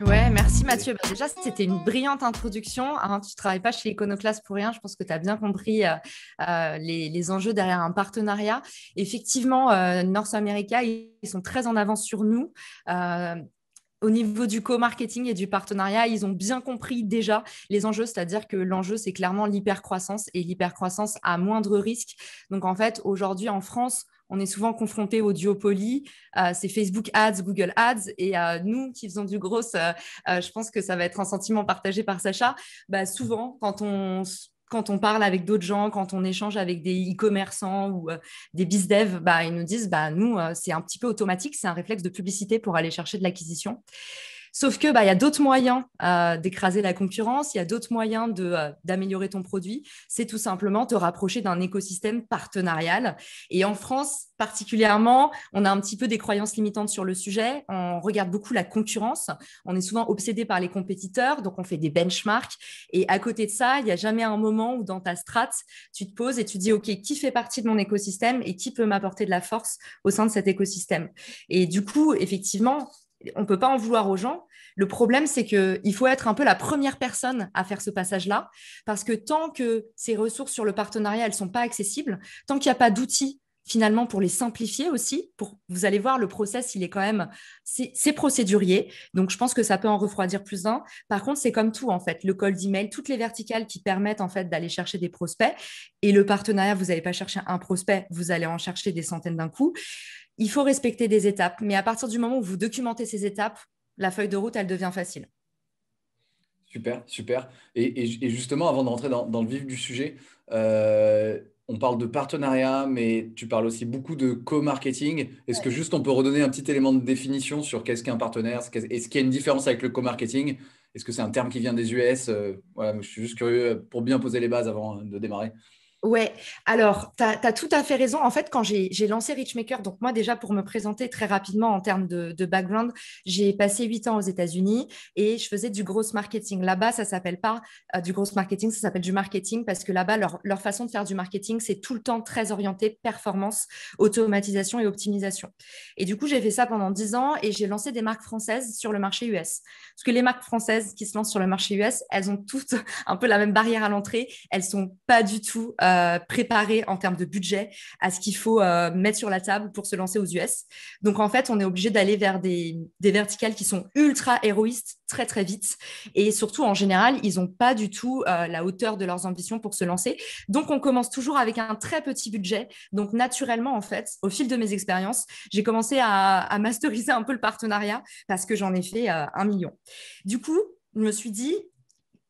Ouais, merci Et- Mathieu. Bah, déjà, c'était une brillante introduction, hein. Tu ne travailles pas chez Iconoclast pour rien. Je pense que tu as bien compris les enjeux derrière un partenariat. Effectivement, North America, ils sont très en avance sur nous. Euh, Au niveau du co-marketing et du partenariat, ils ont bien compris déjà les enjeux, c'est-à-dire que l'enjeu, c'est clairement l'hypercroissance et l'hypercroissance à moindre risque. Donc, en fait, aujourd'hui, en France, on est souvent confronté au duopoly, c'est Facebook Ads, Google Ads, et nous qui faisons du gros, je pense que ça va être un sentiment partagé par Sacha. Bah, souvent, quand on parle avec d'autres gens, quand on échange avec des e-commerçants ou des bizdev, bah, ils nous disent, bah, nous, c'est un petit peu automatique, c'est un réflexe de publicité pour aller chercher de l'acquisition. Sauf que, bah, il y a d'autres moyens d'écraser la concurrence, il y a d'autres moyens d'améliorer ton produit. C'est tout simplement te rapprocher d'un écosystème partenarial. Et en France, particulièrement, on a un petit peu des croyances limitantes sur le sujet. On regarde beaucoup la concurrence. On est souvent obsédé par les compétiteurs, donc on fait des benchmarks. Et à côté de ça, il n'y a jamais un moment où dans ta strat, tu te poses et tu dis, OK, qui fait partie de mon écosystème et qui peut m'apporter de la force au sein de cet écosystème. Et du coup, effectivement, on ne peut pas en vouloir aux gens. Le problème, c'est qu'il faut être un peu la première personne à faire ce passage-là, parce que tant que ces ressources sur le partenariat, elles ne sont pas accessibles, tant qu'il n'y a pas d'outils finalement pour les simplifier aussi, vous allez voir, le process, il est quand même, c'est procédurier, donc je pense que ça peut en refroidir plus d'un. Par contre, c'est comme tout, en fait, le cold email, toutes les verticales qui permettent en fait d'aller chercher des prospects, et le partenariat, vous n'allez pas chercher un prospect, vous allez en chercher des centaines d'un coup. Il faut respecter des étapes, mais à partir du moment où vous documentez ces étapes, la feuille de route, elle devient facile. Super, super. Et justement, avant de rentrer dans le vif du sujet, euh, on parle de partenariat, mais tu parles aussi beaucoup de co-marketing. Est-ce que juste on peut redonner un petit élément de définition sur qu'est-ce qu'un partenaire? Est-ce qu'il y a une différence avec le co-marketing? Est-ce que c'est un terme qui vient des US? Voilà, je suis juste curieux pour bien poser les bases avant de démarrer. Ouais, alors, tu as tout à fait raison. En fait, quand j'ai lancé Richmaker, donc moi déjà pour me présenter très rapidement en termes de background, j'ai passé 8 ans aux États-Unis et je faisais du gross marketing. Là-bas, ça s'appelle pas du gross marketing, ça s'appelle du marketing parce que là-bas, leur façon de faire du marketing, c'est tout le temps très orienté performance, automatisation et optimisation. Et du coup, j'ai fait ça pendant 10 ans et j'ai lancé des marques françaises sur le marché US. Parce que les marques françaises qui se lancent sur le marché US, elles ont toutes un peu la même barrière à l'entrée. Elles sont pas du tout préparées en termes de budget à ce qu'il faut mettre sur la table pour se lancer aux US. Donc en fait, on est obligé d'aller vers des verticales qui sont ultra héroïstes très très vite. Et surtout, en général, ils n'ont pas du tout la hauteur de leurs ambitions pour se lancer. Donc on commence toujours avec un très petit budget. Donc naturellement, en fait, au fil de mes expériences, j'ai commencé à masteriser un peu le partenariat parce que j'en ai fait 1 million. Du coup, je me suis dit,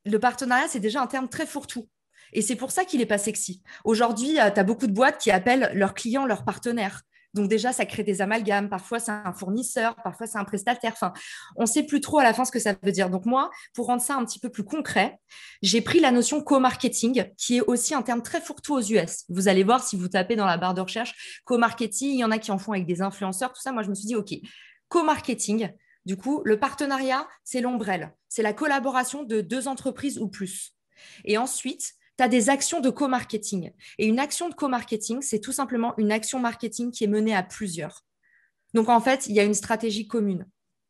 le partenariat, c'est déjà un terme très fourre-tout. Et c'est pour ça qu'il n'est pas sexy. Aujourd'hui, tu as beaucoup de boîtes qui appellent leurs clients leurs partenaires. Donc déjà, ça crée des amalgames. Parfois, c'est un fournisseur, parfois, c'est un prestataire. Enfin, on ne sait plus trop à la fin ce que ça veut dire. Donc moi, pour rendre ça un petit peu plus concret, j'ai pris la notion co-marketing, qui est aussi un terme très fourre-tout aux US. Vous allez voir si vous tapez dans la barre de recherche co-marketing, il y en a qui en font avec des influenceurs, tout ça. Moi, je me suis dit, OK, co-marketing, du coup, le partenariat, c'est l'ombrelle. C'est la collaboration de deux entreprises ou plus. Et ensuite, tu as des actions de co-marketing. Et une action de co-marketing, c'est tout simplement une action marketing qui est menée à plusieurs. Donc, en fait, il y a une stratégie commune.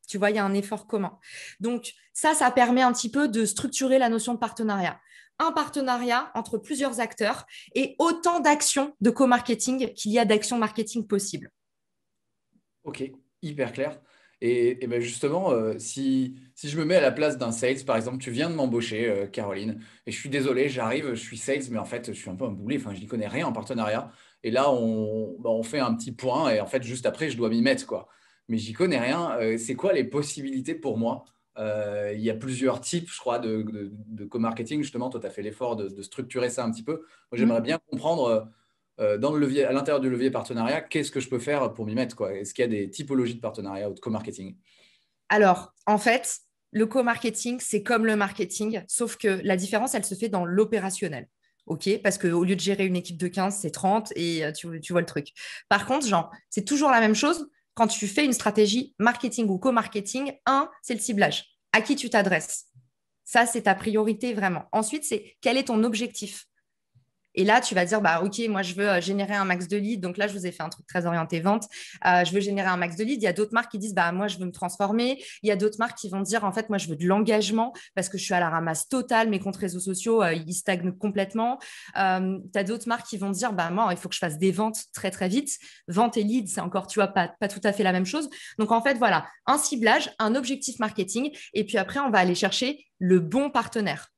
Tu vois, il y a un effort commun. Donc, ça permet un petit peu de structurer la notion de partenariat. Un partenariat entre plusieurs acteurs et autant d'actions de co-marketing qu'il y a d'actions marketing possibles. Ok, hyper clair. Et ben justement, si je me mets à la place d'un sales, par exemple, tu viens de m'embaucher, Caroline, et je suis désolé, j'arrive, je suis sales, mais en fait, je suis un peu un boulet, enfin, je n'y connais rien en partenariat. Et là, on fait un petit point, et en fait, juste après, je dois m'y mettre, quoi. Mais j'y connais rien. C'est quoi les possibilités pour moi? Il y a plusieurs types, je crois, de co-marketing. Justement, toi, tu as fait l'effort de structurer ça un petit peu. Moi, j'aimerais Mmh. bien comprendre. Dans le levier, à l'intérieur du levier partenariat, qu'est-ce que je peux faire pour m'y mettre, quoi? Est-ce qu'il y a des typologies de partenariat ou de co-marketing? Alors, en fait, le co-marketing, c'est comme le marketing, sauf que la différence, elle se fait dans l'opérationnel. OK? Parce qu'au lieu de gérer une équipe de 15, c'est 30 et tu vois le truc. Par contre, genre, c'est toujours la même chose quand tu fais une stratégie marketing ou co-marketing. Un, c'est le ciblage. À qui tu t'adresses? Ça, c'est ta priorité vraiment. Ensuite, c'est quel est ton objectif? Et là, tu vas dire, bah, OK, moi, je veux générer un max de leads. Donc là, je vous ai fait un truc très orienté vente. Je veux générer un max de leads. Il y a d'autres marques qui disent, bah, moi, je veux me transformer. Il y a d'autres marques qui vont dire, en fait, moi, je veux de l'engagement parce que je suis à la ramasse totale. Mes comptes réseaux sociaux, ils stagnent complètement. Tu as d'autres marques qui vont dire, bah, moi, il faut que je fasse des ventes très, très vite. Vente et lead, c'est encore, tu vois, pas tout à fait la même chose. Donc, en fait, voilà, un ciblage, un objectif marketing. Et puis après, on va aller chercher le bon partenaire.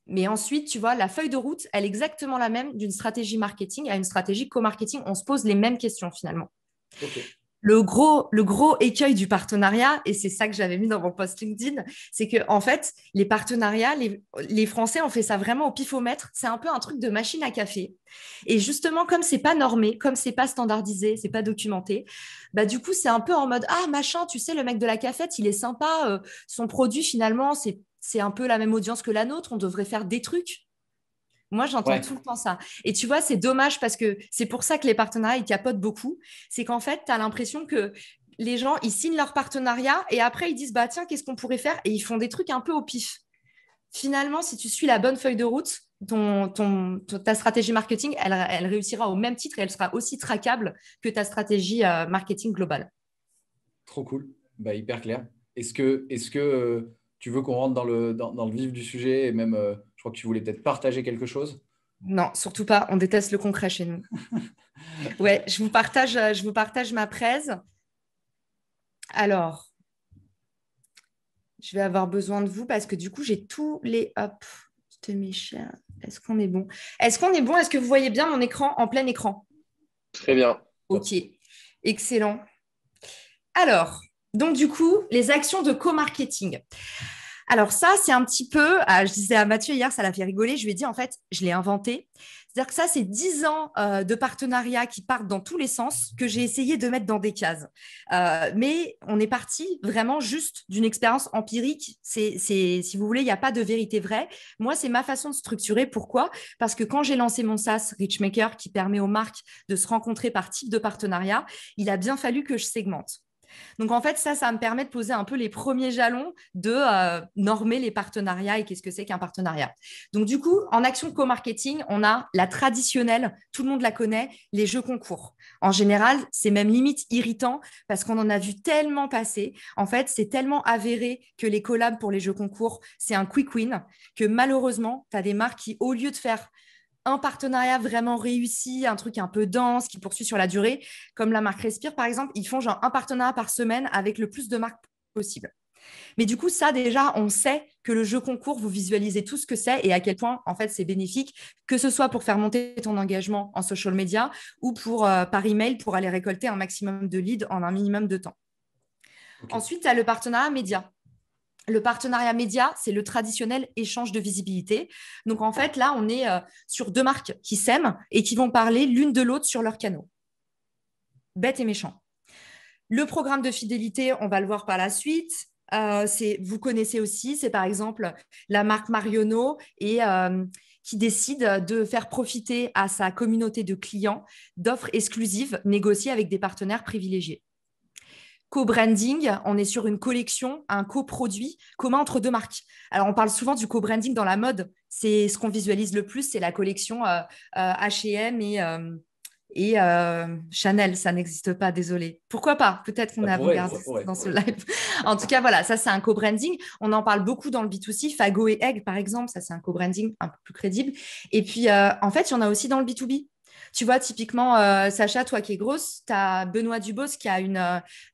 Mais ensuite, tu vois, la feuille de route, elle est exactement la même d'une stratégie marketing à une stratégie co-marketing. On se pose les mêmes questions finalement. Ok. Le gros écueil du partenariat, et c'est ça que j'avais mis dans mon post LinkedIn, c'est que en fait, les partenariats, les Français ont fait ça vraiment au pifomètre. C'est un peu un truc de machine à café. Et justement, comme c'est pas normé, comme c'est pas standardisé, c'est pas documenté, bah du coup, c'est un peu en mode ah machin, tu sais, le mec de la cafette, il est sympa, son produit finalement, c'est un peu la même audience que la nôtre. On devrait faire des trucs. Moi, j'entends Ouais, tout le temps ça. Et tu vois, c'est dommage parce que c'est pour ça que les partenariats, ils capotent beaucoup. C'est qu'en fait, tu as l'impression que les gens, ils signent leur partenariat et après, ils disent, bah tiens, qu'est-ce qu'on pourrait faire? Et ils font des trucs un peu au pif. Finalement, si tu suis la bonne feuille de route, ta stratégie marketing, elle réussira au même titre et elle sera aussi traquable que ta stratégie marketing globale. trop cool. Bah, hyper clair. Est-ce que tu veux qu'on rentre dans le vif du sujet et même, je crois que tu voulais peut-être partager quelque chose? Non, surtout pas. On déteste le concret chez nous. Ouais, je vous partage ma presse. Alors, je vais avoir besoin de vous parce que du coup, j'ai tous les... Hop, je te mets cher. Est-ce qu'on est bon? Est-ce qu'on est bon? Est-ce que vous voyez bien mon écran en plein écran? Très bien. Top. Ok, excellent. Alors, donc du coup, les actions de co-marketing. Alors ça, c'est un petit peu, je disais à Mathieu hier, ça l'a fait rigoler, je lui ai dit en fait, je l'ai inventé. C'est-à-dire que ça, c'est 10 ans de partenariat qui partent dans tous les sens que j'ai essayé de mettre dans des cases. Mais on est parti vraiment juste d'une expérience empirique. Si vous voulez, il n'y a pas de vérité vraie. Moi, c'est ma façon de structurer. Pourquoi? Parce que quand j'ai lancé mon SaaS Richmaker, qui permet aux marques de se rencontrer par type de partenariat, il a bien fallu que je segmente. Donc, en fait, ça me permet de poser un peu les premiers jalons de normer les partenariats et qu'est-ce que c'est qu'un partenariat. Donc, du coup, en action co-marketing, on a la traditionnelle, tout le monde la connaît, les jeux concours. En général, c'est même limite irritant parce qu'on en a vu tellement passer. En fait, c'est tellement avéré que les collabs pour les jeux concours, c'est un quick win que malheureusement, tu as des marques qui, au lieu de faire un partenariat vraiment réussi, un truc un peu dense qui poursuit sur la durée, comme la marque Respire par exemple, ils font genre un partenariat par semaine avec le plus de marques possible. Mais du coup, ça déjà, on sait que le jeu concours, vous visualisez tout ce que c'est et à quel point en fait c'est bénéfique, que ce soit pour faire monter ton engagement en social media ou pour par email pour aller récolter un maximum de leads en un minimum de temps. Ok. Ensuite, tu as le partenariat média. Le partenariat média, c'est le traditionnel échange de visibilité. Donc, en fait, là, on est sur deux marques qui s'aiment et qui vont parler l'une de l'autre sur leurs canaux. Bête et méchant. Le programme de fidélité, on va le voir par la suite. Vous connaissez aussi, c'est par exemple la marque Marionneau qui décide de faire profiter à sa communauté de clients d'offres exclusives négociées avec des partenaires privilégiés. Co-branding, on est sur une collection, un coproduit commun entre deux marques. Alors, on parle souvent du co-branding dans la mode. C'est ce qu'on visualise le plus, c'est la collection H&M et Chanel. Ça n'existe pas, désolé. Pourquoi pas? Peut-être qu'on Ça est pourrait, avant-gardiste ça pourrait. dans ce live. En tout cas, voilà, ça, c'est un co-branding. On en parle beaucoup dans le B2C. Fago et Egg, par exemple, ça, c'est un co-branding un peu plus crédible. Et puis, en fait, il y en a aussi dans le B2B. Tu vois, typiquement, Sacha, toi qui es grosse, tu as Benoît Dubos qui a une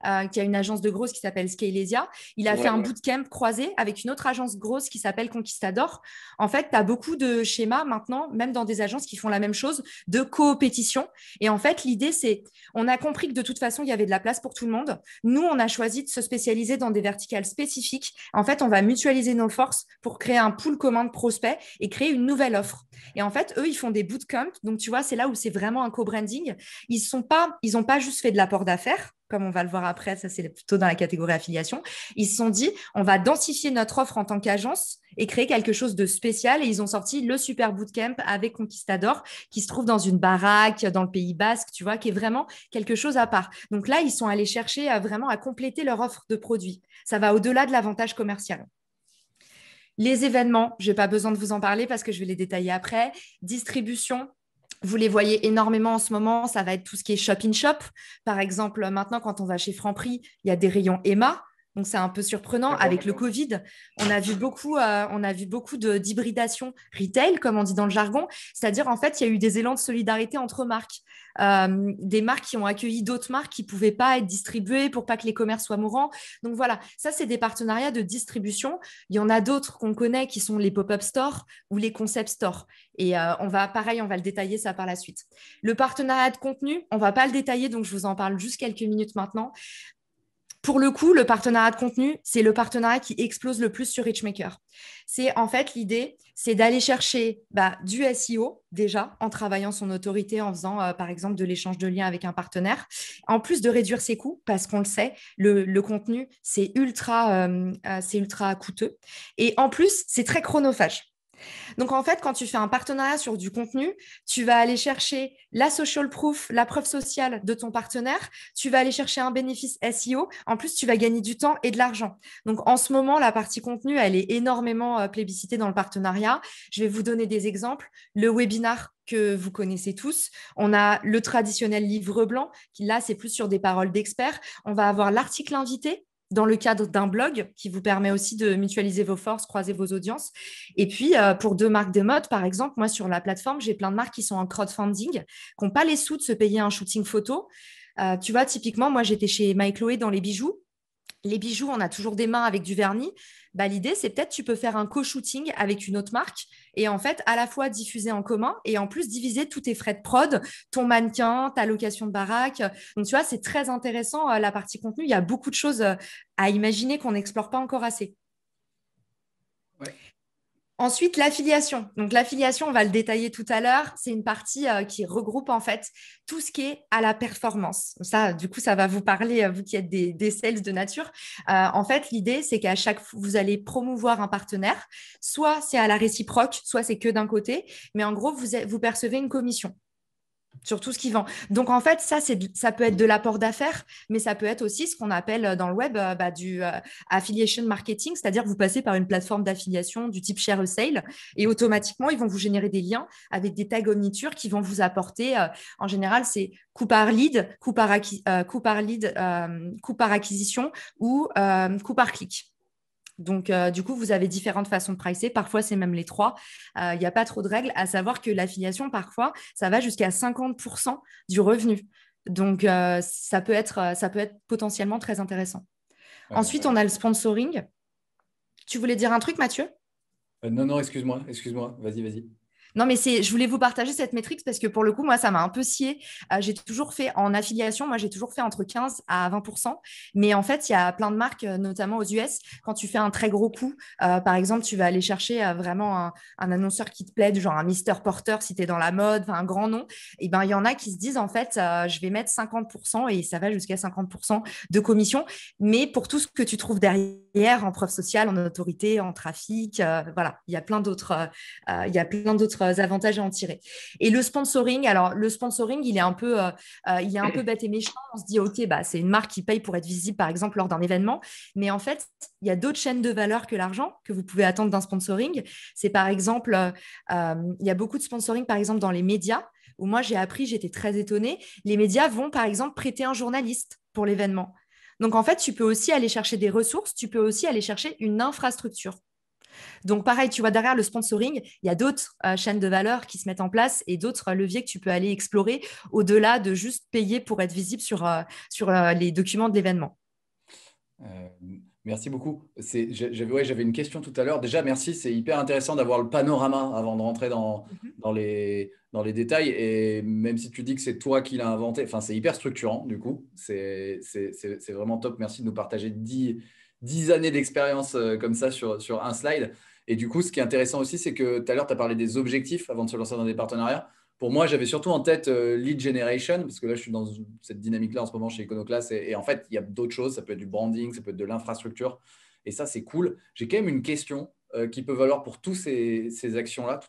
agence de grosse qui s'appelle Scalesia. Il a fait Ouais, un bootcamp croisé avec une autre agence grosse qui s'appelle Conquistador. En fait, tu as beaucoup de schémas maintenant, même dans des agences qui font la même chose, de coopétition. Et en fait, l'idée, c'est, on a compris que de toute façon, il y avait de la place pour tout le monde. Nous, on a choisi de se spécialiser dans des verticales spécifiques. En fait, on va mutualiser nos forces pour créer un pool commun de prospects et créer une nouvelle offre. Et en fait, eux, ils font des bootcamps. Donc, tu vois, c'est là où c'est vraiment un co-branding. Ils n'ont pas juste fait de l'apport d'affaires, comme on va le voir après, ça c'est plutôt dans la catégorie affiliation. Ils se sont dit, on va densifier notre offre en tant qu'agence et créer quelque chose de spécial. Et ils ont sorti le super bootcamp avec Conquistador, qui se trouve dans une baraque dans le Pays Basque, tu vois, qui est vraiment quelque chose à part. Donc là, ils sont allés chercher vraiment à compléter leur offre de produits. Ça va au-delà de l'avantage commercial. Les événements, je n'ai pas besoin de vous en parler parce que je vais les détailler après. Distribution, Vous les voyez énormément en ce moment, ça va être tout ce qui est shop in shop. Par exemple, maintenant, quand on va chez Franprix, il y a des rayons Emma. Donc, c'est un peu surprenant. D'accord. Avec le Covid, on a vu beaucoup d'hybridation retail, comme on dit dans le jargon. C'est-à-dire, en fait, il y a eu des élans de solidarité entre marques. Des marques qui ont accueilli d'autres marques qui ne pouvaient pas être distribuées pour pas que les commerces soient mourants. Donc, voilà, ça, c'est des partenariats de distribution. Il y en a d'autres qu'on connaît qui sont les pop-up stores ou les concept stores. Et pareil, on va le détailler ça par la suite. Le partenariat de contenu, on va pas le détailler, donc je vous en parle juste quelques minutes maintenant. Pour le coup, le partenariat de contenu, c'est le partenariat qui explose le plus sur Richmaker. C'est en fait l'idée, c'est d'aller chercher du SEO déjà en travaillant son autorité, en faisant par exemple de l'échange de liens avec un partenaire, en plus de réduire ses coûts parce qu'on le sait, le contenu c'est ultra coûteux et en plus c'est très chronophage. Donc, en fait, quand tu fais un partenariat sur du contenu, tu vas aller chercher la social proof, la preuve sociale de ton partenaire. Tu vas aller chercher un bénéfice SEO. En plus, tu vas gagner du temps et de l'argent. Donc, en ce moment, la partie contenu, elle est énormément plébiscitée dans le partenariat. Je vais vous donner des exemples. Le webinar que vous connaissez tous. On a le traditionnel livre blanc, qui là, c'est plus sur des paroles d'experts. On va avoir l'article invité dans le cadre d'un blog qui vous permet aussi de mutualiser vos forces, croiser vos audiences. Et puis, pour deux marques de mode, par exemple, moi, sur la plateforme, j'ai plein de marques qui sont en crowdfunding, qui n'ont pas les sous de se payer un shooting photo. Tu vois, typiquement, moi, j'étais chez My Chloé dans les bijoux. Les bijoux, on a toujours des mains avec du vernis. L'idée, c'est peut-être tu peux faire un co-shooting avec une autre marque et en fait, à la fois diffuser en commun et en plus diviser tous tes frais de prod, ton mannequin, ta location de baraque. Donc, tu vois, c'est très intéressant, la partie contenu. Il y a beaucoup de choses à imaginer qu'on n'explore pas encore assez. Ouais. Ensuite, l'affiliation. Donc, l'affiliation, on va le détailler tout à l'heure. C'est une partie qui regroupe en fait tout ce qui est à la performance. Ça, du coup, ça va vous parler, vous qui êtes des sales de nature. En fait, l'idée, c'est qu'à chaque fois, vous allez promouvoir un partenaire. Soit c'est à la réciproque, soit c'est que d'un côté. Mais en gros, vous percevez une commission sur tout ce qui vend. Donc, en fait, ça peut être de l'apport d'affaires, mais ça peut être aussi ce qu'on appelle dans le web du affiliation marketing, c'est-à-dire que vous passez par une plateforme d'affiliation du type Share a Sale et automatiquement, ils vont vous générer des liens avec des tags omniture qui vont vous apporter, en général, c'est coût par lead, coût par acquisition ou coût par clic. Donc, du coup, vous avez différentes façons de pricer. Parfois, c'est même les trois. Il n'y a pas trop de règles, à savoir que l'affiliation, parfois, ça va jusqu'à 50% du revenu. Donc, ça peut être potentiellement très intéressant. Ouais, Ensuite, on a le sponsoring. Tu voulais dire un truc, Mathieu? non, non, excuse-moi. Vas-y, vas-y. Non, mais je voulais vous partager cette métrique parce que pour le coup, moi, ça m'a un peu scié. J'ai toujours fait en affiliation, moi, j'ai toujours fait entre 15 à 20%. Mais en fait, il y a plein de marques, notamment aux US, quand tu fais un très gros coup, par exemple, tu vas aller chercher vraiment un annonceur qui te plaît, du genre un Mister Porter si tu es dans la mode, un grand nom. Et ben, il y en a qui se disent, en fait, je vais mettre 50% et ça va jusqu'à 50% de commission. Mais pour tout ce que tu trouves derrière, en preuve sociale, en autorité, en trafic, voilà, il y a plein d'autres avantages à en tirer. Et le sponsoring, alors le sponsoring, il est un peu bête et méchant. On se dit, OK, c'est une marque qui paye pour être visible, par exemple, lors d'un événement. Mais en fait, il y a d'autres chaînes de valeur que l'argent que vous pouvez attendre d'un sponsoring. C'est par exemple, il y a beaucoup de sponsoring, par exemple, dans les médias, où moi, j'ai appris, j'étais très étonnée. Les médias vont, par exemple, prêter un journaliste pour l'événement. Donc, en fait, tu peux aussi aller chercher des ressources, tu peux aussi aller chercher une infrastructure. Donc, pareil, tu vois, derrière le sponsoring, il y a d'autres chaînes de valeur qui se mettent en place et d'autres leviers que tu peux aller explorer au-delà de juste payer pour être visible sur les documents de l'événement. Euh, Merci beaucoup. J'avais une question tout à l'heure. Déjà, merci. C'est hyper intéressant d'avoir le panorama avant de rentrer dans les détails. Et même si tu dis que c'est toi qui l'as inventé, enfin, c'est hyper structurant, du coup. C'est vraiment top. Merci de nous partager 10 années d'expérience comme ça sur un slide. Et du coup, ce qui est intéressant aussi, c'est que tout à l'heure, tu as parlé des objectifs avant de se lancer dans des partenariats. Pour moi, j'avais surtout en tête lead generation, parce que là, je suis dans cette dynamique-là en ce moment chez Iconoclast. Et en fait, il y a d'autres choses. Ça peut être du branding, ça peut être de l'infrastructure. Et ça, c'est cool. J'ai quand même une question qui peut valoir pour toutes ces actions-là.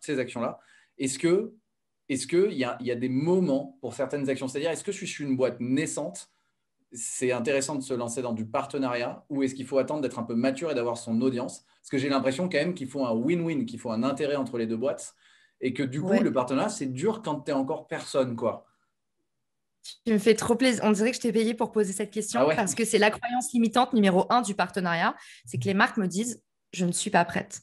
Est-ce qu'il y a des moments pour certaines actions? C'est-à-dire, est-ce que je suis une boîte naissante? C'est intéressant de se lancer dans du partenariat ou est-ce qu'il faut attendre d'être un peu mature et d'avoir son audience? Parce que j'ai l'impression quand même qu'il faut un win-win, qu'il faut un intérêt entre les deux boîtes. et que du coup, Ouais. le partenariat, c'est dur quand tu n'es encore personne, quoi. Tu me fais trop plaisir. On dirait que je t'ai payé pour poser cette Ah question ouais? parce que c'est la croyance limitante numéro un du partenariat. C'est que les marques me disent, je ne suis pas prête.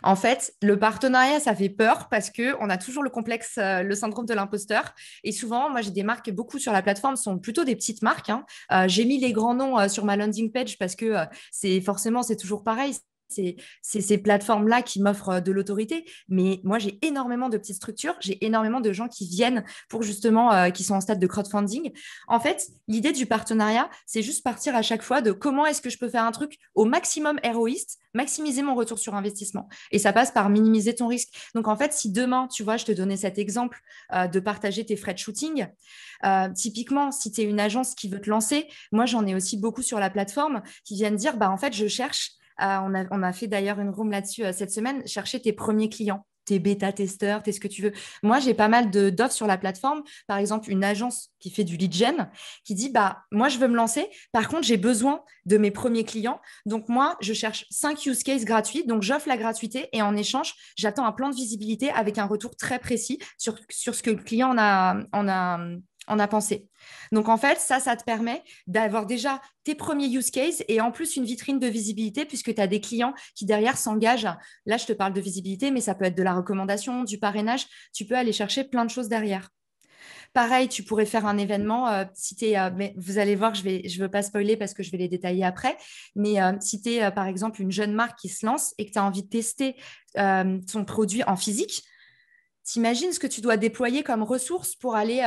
En fait, le partenariat, ça fait peur parce que on a toujours le complexe, le syndrome de l'imposteur. Et souvent, moi, j'ai des marques beaucoup sur la plateforme, sont plutôt des petites marques, hein. J'ai mis les grands noms sur ma landing page parce que c'est forcément, c'est toujours pareil. C'est ces plateformes-là qui m'offrent de l'autorité. Mais moi, j'ai énormément de petites structures. J'ai énormément de gens qui viennent pour justement, qui sont en stade de crowdfunding. En fait, l'idée du partenariat, c'est juste partir à chaque fois de comment est-ce que je peux faire un truc au maximum héroïste, maximiser mon retour sur investissement. Et ça passe par minimiser ton risque. Donc, en fait, si demain, tu vois, je te donnais cet exemple de partager tes frais de shooting, typiquement, si tu es une agence qui veut te lancer, moi, j'en ai aussi beaucoup sur la plateforme qui viennent dire, bah, en fait, je cherche, on a fait d'ailleurs une room là-dessus cette semaine, chercher tes premiers clients, tes bêta-testeurs, tes ce que tu veux. Moi, j'ai pas mal d'offres sur la plateforme. Par exemple, une agence qui fait du lead gen qui dit, bah, moi, je veux me lancer. Par contre, j'ai besoin de mes premiers clients. Donc, moi, je cherche 5 use cases gratuits. Donc, j'offre la gratuité et en échange, j'attends un plan de visibilité avec un retour très précis sur ce que le client en a pensé. Donc, en fait, ça te permet d'avoir déjà tes premiers use cases et en plus une vitrine de visibilité puisque tu as des clients qui derrière s'engagent. Là, je te parle de visibilité, mais ça peut être de la recommandation, du parrainage. Tu peux aller chercher plein de choses derrière. Pareil, tu pourrais faire un événement. Si t'es, mais vous allez voir, je veux pas spoiler parce que je vais les détailler après. Mais si tu es, par exemple, une jeune marque qui se lance et que tu as envie de tester ton produit en physique, t'imagines ce que tu dois déployer comme ressources pour aller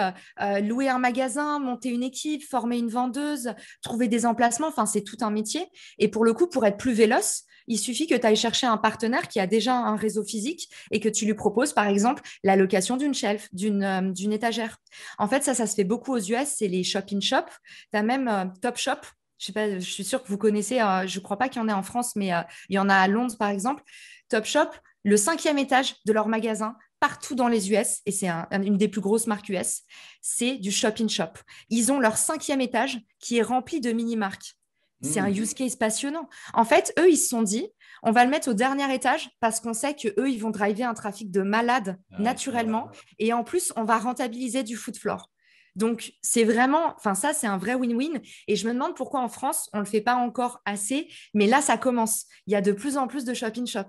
louer un magasin, monter une équipe, former une vendeuse, trouver des emplacements. Enfin, c'est tout un métier. Et pour le coup, pour être plus véloce, il suffit que tu ailles chercher un partenaire qui a déjà un réseau physique et que tu lui proposes, par exemple, la location d'une shelf, d'une étagère. En fait, ça se fait beaucoup aux US, c'est les shop-in-shop. Tu as même Top Shop. Je sais pas, je suis sûre que vous connaissez, je ne crois pas qu'il y en ait en France, mais il y en a à Londres, par exemple. Top Shop, le 5e étage de leur magasin, partout dans les US, et c'est une des plus grosses marques US, c'est du shop-in-shop. Ils ont leur 5e étage qui est rempli de mini-marques. C'est un Hmm. use case passionnant. En fait, eux, ils se sont dit, on va le mettre au dernier étage parce qu'on sait qu'eux, ils vont driver un trafic de malades Ouais, c'est vrai. naturellement. Et en plus, on va rentabiliser du food floor. Donc, c'est vraiment, enfin, ça, c'est un vrai win-win. Et je me demande pourquoi en France, on ne le fait pas encore assez. Mais là, ça commence. Il y a de plus en plus de shop-in-shop.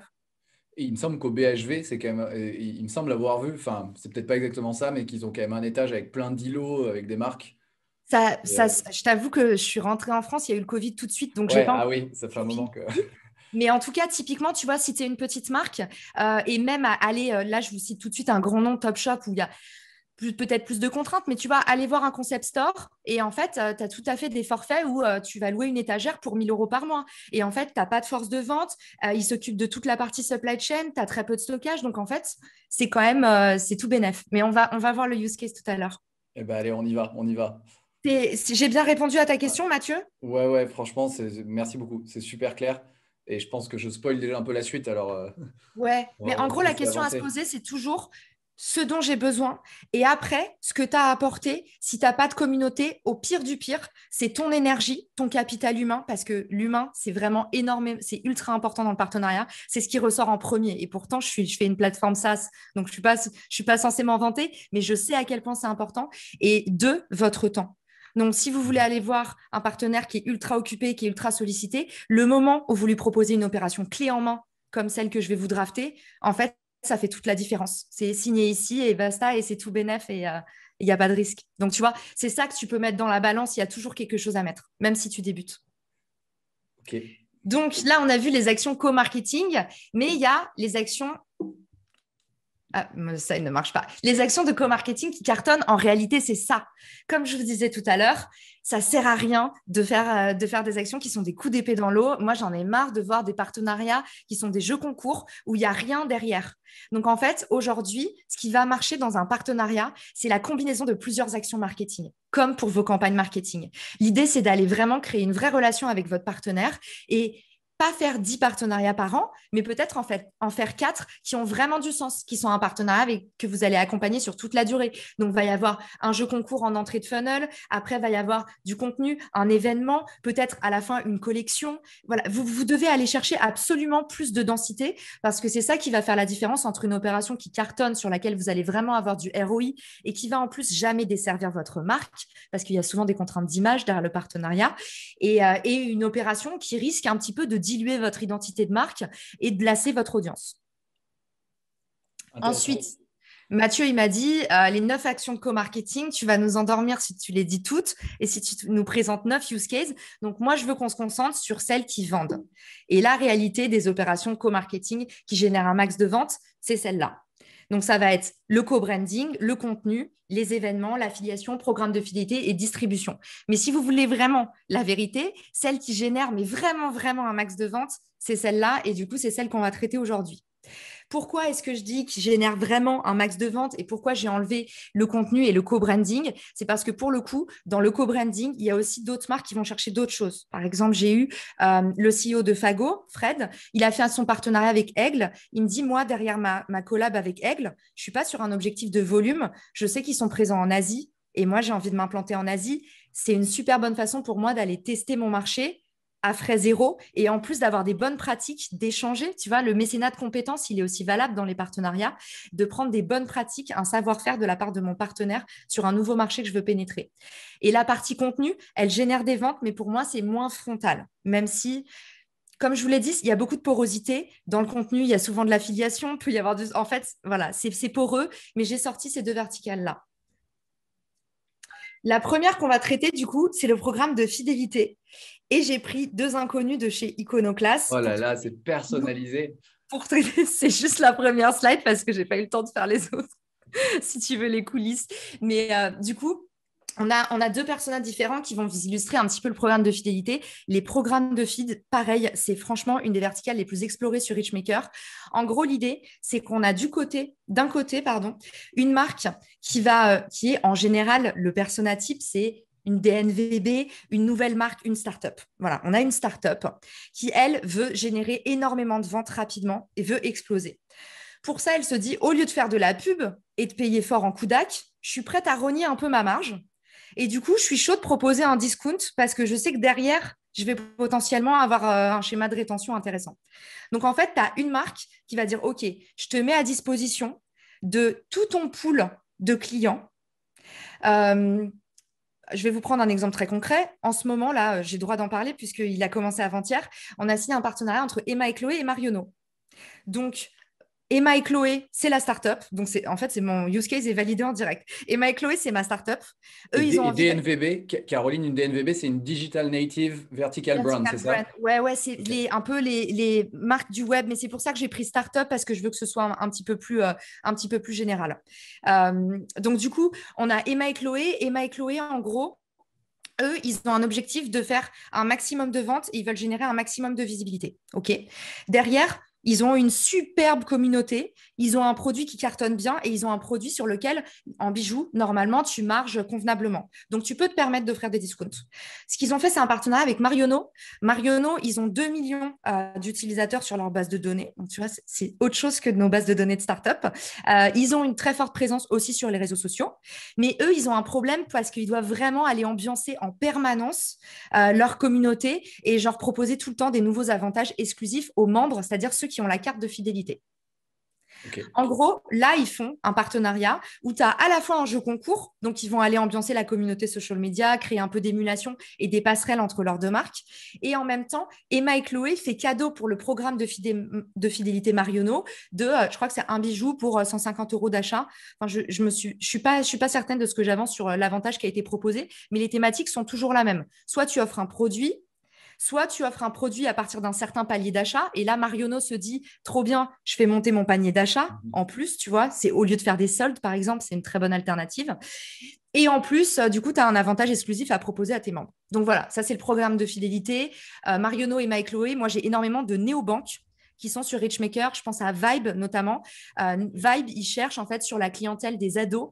Et il me semble qu'au BHV, c'est quand même, il me semble avoir vu, enfin, c'est peut-être pas exactement ça, mais qu'ils ont quand même un étage avec plein d'îlots, avec des marques. Et, Je t'avoue que je suis rentrée en France, il y a eu le Covid tout de suite, donc j'ai ouais, pas ah encore oui, ça fait un moment que. tout. Mais en tout cas, typiquement, tu vois, si tu es une petite marque, et même à aller, là, je vous cite tout de suite un grand nom, Top Shop, où il y a peut-être plus de contraintes, mais tu vas aller voir un concept store et en fait, tu as tout à fait des forfaits où tu vas louer une étagère pour 1 000 euros par mois. Et en fait, tu n'as pas de force de vente, ils s'occupent de toute la partie supply chain, tu as très peu de stockage. Donc en fait, c'est quand même, c'est tout bénef. Mais on va voir le use case tout à l'heure. Eh ben allez, on y va, on y va. J'ai bien répondu à ta question, Mathieu? Ouais, ouais, franchement, merci beaucoup, c'est super clair. Et je pense que je spoil déjà un peu la suite, alors Ouais, mais en on va gros, la laisser question à se avancer. poser, c'est toujours ce dont j'ai besoin. Et après, ce que tu as apporté, si tu n'as pas de communauté, au pire du pire, c'est ton énergie, ton capital humain, parce que l'humain, c'est vraiment énorme, c'est ultra important dans le partenariat. C'est ce qui ressort en premier. Et pourtant, je fais une plateforme SaaS, donc je suis pas censée m'en vanter, mais je sais à quel point c'est important. Et deux, votre temps. Donc, si vous voulez aller voir un partenaire qui est ultra occupé, qui est ultra sollicité, le moment où vous lui proposez une opération clé en main, comme celle que je vais vous drafter, en fait, ça fait toute la différence. C'est signé ici et basta, et c'est tout bénef et il n'y a pas de risque. Donc, tu vois, c'est ça que tu peux mettre dans la balance. Il y a toujours quelque chose à mettre, même si tu débutes. Ok. Donc, là, on a vu les actions co-marketing, mais il y a les actions. Ah, ça il ne marche pas. Les actions de co-marketing qui cartonnent, en réalité, c'est ça. Comme je vous disais tout à l'heure, ça sert à rien de faire des actions qui sont des coups d'épée dans l'eau. Moi, j'en ai marre de voir des partenariats qui sont des jeux concours où il n'y a rien derrière. Donc, en fait, aujourd'hui, ce qui va marcher dans un partenariat, c'est la combinaison de plusieurs actions marketing, comme pour vos campagnes marketing. L'idée, c'est d'aller vraiment créer une vraie relation avec votre partenaire et pas faire 10 partenariats par an, mais peut-être en faire 4 qui ont vraiment du sens, qui sont un partenariat que vous allez accompagner sur toute la durée. Donc, il va y avoir un jeu concours en entrée de funnel. Après, il va y avoir du contenu, un événement, peut-être à la fin une collection. Voilà, vous devez aller chercher absolument plus de densité parce que c'est ça qui va faire la différence entre une opération qui cartonne, sur laquelle vous allez vraiment avoir du ROI et qui va en plus jamais desservir votre marque parce qu'il y a souvent des contraintes d'image derrière le partenariat et une opération qui risque un petit peu de diluer votre identité de marque et de lasser votre audience. Intéressant. Ensuite, Mathieu, il m'a dit, les 9 actions de co-marketing, tu vas nous endormir si tu les dis toutes et si tu nous présentes 9 use cases. Donc, moi, je veux qu'on se concentre sur celles qui vendent. Et la réalité des opérations de co-marketing qui génèrent un max de ventes, c'est celle-là. Donc, ça va être le co-branding, le contenu, les événements, l'affiliation, programme de fidélité et distribution. Mais si vous voulez vraiment la vérité, celle qui génère mais vraiment, vraiment un max de ventes, c'est celle-là. Et du coup, c'est celle qu'on va traiter aujourd'hui. Pourquoi est-ce que je dis qu'il génère vraiment un max de ventes et pourquoi j'ai enlevé le contenu et le co-branding? C'est parce que pour le coup, dans le co-branding, il y a aussi d'autres marques qui vont chercher d'autres choses. Par exemple, j'ai eu le CEO de Fago, Fred, il a fait son partenariat avec Aigle. Il me dit, moi, derrière ma collab avec Aigle, je ne suis pas sur un objectif de volume. Je sais qu'ils sont présents en Asie et moi, j'ai envie de m'implanter en Asie. C'est une super bonne façon pour moi d'aller tester mon marché à frais zéro et en plus d'avoir des bonnes pratiques, d'échanger. Tu vois, le mécénat de compétences, il est aussi valable dans les partenariats, de prendre des bonnes pratiques, un savoir-faire de la part de mon partenaire sur un nouveau marché que je veux pénétrer. Et la partie contenu, elle génère des ventes, mais pour moi, c'est moins frontal, même si comme je vous l'ai dit, il y a beaucoup de porosité. Dans le contenu, il y a souvent de l'affiliation. Il peut y avoir En fait, voilà, c'est poreux, mais j'ai sorti ces 2 verticales-là. La première qu'on va traiter, du coup, c'est le programme de fidélité. Et j'ai pris 2 inconnus de chez Iconoclast. Oh là là, c'est personnalisé. Pour traiter, c'est juste la première slide parce que je n'ai pas eu le temps de faire les autres, si tu veux les coulisses. Mais du coup, on a 2 personnages différents qui vont vous illustrer un petit peu le programme de fidélité. Les programmes de feed, pareil, c'est franchement une des verticales les plus explorées sur Richmaker. En gros, l'idée, c'est qu'on a d'un côté, une marque qui est en général, le persona type, c'est une DNVB, une nouvelle marque, une startup. Voilà, on a une startup qui, elle, veut générer énormément de ventes rapidement et veut exploser. Pour ça, elle se dit, au lieu de faire de la pub et de payer fort en coudac, je suis prête à rogner un peu ma marge. Et du coup, je suis chaude de proposer un discount parce que je sais que derrière, je vais potentiellement avoir un schéma de rétention intéressant. Donc, en fait, tu as une marque qui va dire, OK, je te mets à disposition de tout ton pool de clients. Je vais vous prendre un exemple très concret. En ce moment, là, j'ai le droit d'en parler puisqu'il a commencé avant-hier. On a signé un partenariat entre Emma et Chloé et Marionneau. Donc, Emma et Chloé, c'est la startup. Donc, en fait, c'est mon use case est validé en direct. Emma et Chloé, c'est ma startup. Eux, ils ont envie DNVB, Caroline, une DNVB, c'est une Digital Native Vertical Brand, c'est ça? Ouais, c'est un peu les marques du web, mais c'est pour ça que j'ai pris startup parce que je veux que ce soit un petit peu plus général. Donc, du coup, on a Emma et Chloé. Emma et Chloé, en gros, eux, ils ont un objectif de faire un maximum de ventes et ils veulent générer un maximum de visibilité. OK. Derrière, ils ont une superbe communauté, ils ont un produit qui cartonne bien et ils ont un produit sur lequel, en bijoux, normalement, tu marges convenablement. Donc, tu peux te permettre d'offrir des discounts. Ce qu'ils ont fait, c'est un partenariat avec Marionneau. Marionneau, ils ont 2 millions d'utilisateurs sur leur base de données. Donc, tu vois, c'est autre chose que nos bases de données de start-up. Ils ont une très forte présence aussi sur les réseaux sociaux. Mais eux, ils ont un problème parce qu'ils doivent vraiment aller ambiancer en permanence leur communauté et genre proposer tout le temps des nouveaux avantages exclusifs aux membres, c'est-à-dire ceux qui ont la carte de fidélité. Okay. En gros, là, ils font un partenariat où tu as à la fois un jeu concours, donc ils vont aller ambiancer la communauté social media, créer un peu d'émulation et des passerelles entre leurs 2 marques. Et en même temps, Emma et Chloé fait cadeau pour le programme de fidélité Marionneau je crois que c'est un bijou pour 150 € d'achat. Enfin, je suis pas certaine de ce que j'avance sur l'avantage qui a été proposé, mais les thématiques sont toujours la même. Soit tu offres un produit, soit tu offres un produit à partir d'un certain palier d'achat. Et là, Marionneau se dit, trop bien, je fais monter mon panier d'achat. En plus, tu vois, c'est au lieu de faire des soldes, par exemple, c'est une très bonne alternative. Et en plus, du coup, tu as un avantage exclusif à proposer à tes membres. Donc voilà, ça, c'est le programme de fidélité. Marionneau et Emma et Chloé, moi, j'ai énormément de néobanques qui sont sur Richmaker. Je pense à Vibe notamment. Vibe, ils cherchent en fait sur la clientèle des ados,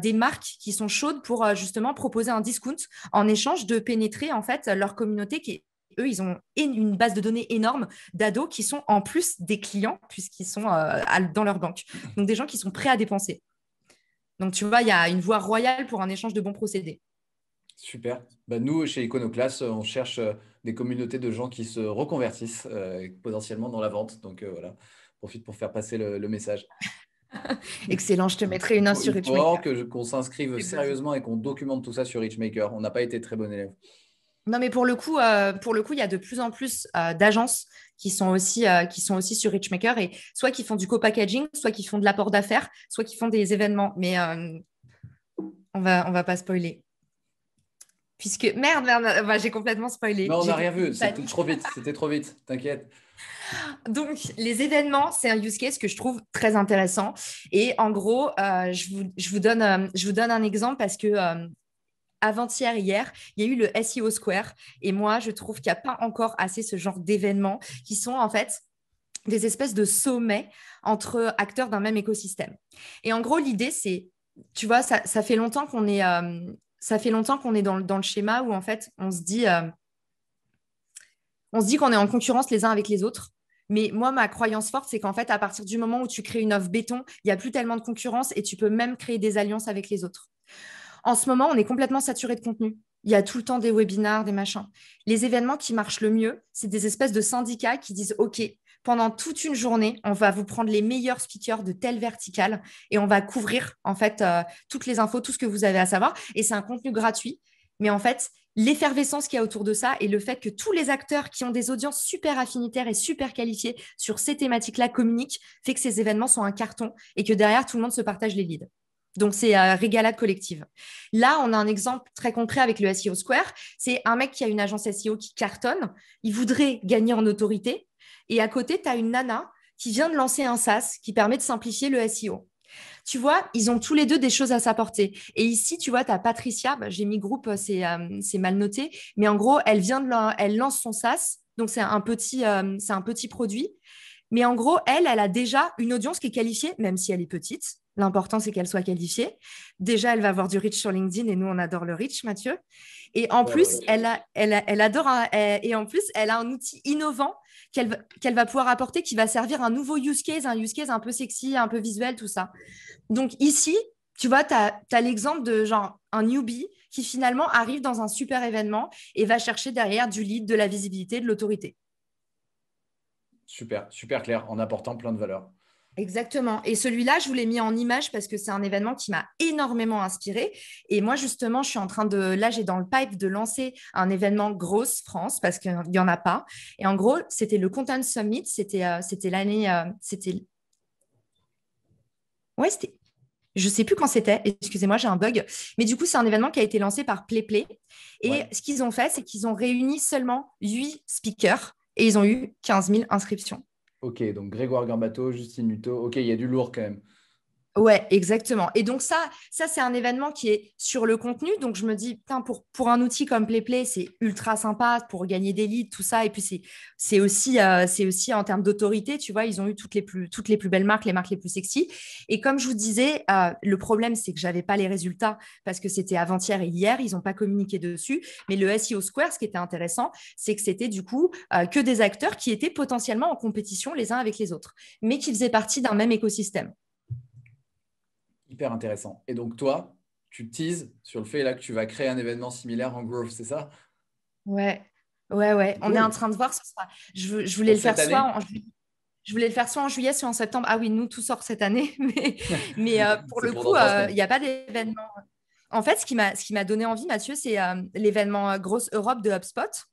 des marques qui sont chaudes pour justement proposer un discount en échange de pénétrer en fait leur communauté qui est eux, ils ont une base de données énorme d'ados qui sont en plus des clients puisqu'ils sont dans leur banque. Donc, des gens qui sont prêts à dépenser. Donc, tu vois, il y a une voie royale pour un échange de bons procédés. Super. Bah, nous, chez Iconoclast, on cherche des communautés de gens qui se reconvertissent potentiellement dans la vente. Donc voilà, profite pour faire passer le message. Excellent, je te mettrai une offre sur Il faut vraiment Richmaker. qu'on s'inscrive J'ai besoin. sérieusement et qu'on documente tout ça sur Richmaker. On n'a pas été très bon élève. Non, mais pour le coup, il y a de plus en plus d'agences qui sont aussi sur Richmaker et soit qui font du co-packaging, soit qui font de l'apport d'affaires, soit qui font des événements. Mais on va pas spoiler. Puisque, merde, bah, j'ai complètement spoilé. Non, on J'ai n'a fait rien vu. une C'était panique. trop vite. C'était trop vite. T'inquiète. Donc, les événements, c'est un use case que je trouve très intéressant. Et en gros, je vous donne un exemple parce que avant-hier, hier, il y a eu le SEO Square. Et moi, je trouve qu'il n'y a pas encore assez ce genre d'événements qui sont en fait des espèces de sommets entre acteurs d'un même écosystème. Et en gros, l'idée, c'est, tu vois, ça fait longtemps qu'on est, ça fait longtemps qu'on est dans le schéma où en fait, on se dit qu'on est en concurrence les uns avec les autres. Mais moi, ma croyance forte, c'est qu'en fait, à partir du moment où tu crées une offre béton, il n'y a plus tellement de concurrence et tu peux même créer des alliances avec les autres. En ce moment, on est complètement saturé de contenu. Il y a tout le temps des webinars, des machins. Les événements qui marchent le mieux, c'est des espèces de syndicats qui disent OK, pendant toute une journée, on va vous prendre les meilleurs speakers de telle verticale et on va couvrir en fait toutes les infos, tout ce que vous avez à savoir. Et c'est un contenu gratuit. Mais en fait, l'effervescence qu'il y a autour de ça et le fait que tous les acteurs qui ont des audiences super affinitaires et super qualifiées sur ces thématiques-là communiquent fait que ces événements sont un carton et que derrière, tout le monde se partage les leads. Donc, c'est régalade collective. Là, on a un exemple très concret avec le SEO Square. C'est un mec qui a une agence SEO qui cartonne. Il voudrait gagner en autorité. Et à côté, tu as une nana qui vient de lancer un SaaS qui permet de simplifier le SEO. Tu vois, ils ont tous les deux des choses à s'apporter. Et ici, tu vois, tu as Patricia, bah, j'ai mis groupe, c'est mal noté, mais en gros, elle lance son SaaS. Donc, c'est un petit produit. Mais en gros, elle a déjà une audience qui est qualifiée, même si elle est petite. L'important, c'est qu'elle soit qualifiée. Déjà, elle va avoir du reach sur LinkedIn et nous, on adore le reach, Mathieu. Et en Ouais, plus, ouais. elle adore et en plus, elle a un outil innovant qu'elle va pouvoir apporter qui va servir un nouveau un use case un peu sexy, un peu visuel, tout ça. Donc ici, tu vois, tu as l'exemple de genre un newbie qui finalement arrive dans un super événement et va chercher derrière du lead, de la visibilité, de l'autorité. Super, super clair, en apportant plein de valeur. Exactement. Et celui-là, je vous l'ai mis en image parce que c'est un événement qui m'a énormément inspiré. Et moi, justement, je suis en train de, là, j'ai dans le pipe de lancer un événement Grosse France parce qu'il n'y en a pas. Et en gros, c'était le Content Summit. C'était l'année, ouais, c'était, je sais plus quand c'était. Excusez-moi, j'ai un bug. Mais du coup, c'est un événement qui a été lancé par PlayPlay. Et Ouais. ce qu'ils ont fait, c'est qu'ils ont réuni seulement 8 speakers et ils ont eu 15 000 inscriptions. Ok, donc Grégoire Gambato, Justine Hutto. Ok, il y a du lourd quand même. Ouais, exactement. Et donc ça c'est un événement qui est sur le contenu. Donc je me dis, putain, pour un outil comme PlayPlay, c'est ultra sympa pour gagner des leads, tout ça. Et puis c'est aussi en termes d'autorité, tu vois, ils ont eu toutes les plus belles marques, les marques les plus sexy. Et comme je vous disais, le problème, c'est que j'avais pas les résultats parce que c'était avant-hier et hier, ils n'ont pas communiqué dessus. Mais le SEO Square, ce qui était intéressant, c'est que c'était du coup que des acteurs qui étaient potentiellement en compétition les uns avec les autres, mais qui faisaient partie d'un même écosystème. Hyper intéressant. Et donc toi, tu teases sur le fait là que tu vas créer un événement similaire en growth, c'est ça? Ouais, ouais. On est en Cool. train de voir. Je voulais Pour le faire cette année? je voulais le faire soit en juillet, soit en septembre. Ah oui, nous, tout sort cette année. Mais pour C'est le pour coup, dans 3 semaines. il n'y a pas d'événement. En fait, ce qui m'a donné envie, Mathieu, c'est l'événement Grosse Europe de HubSpot.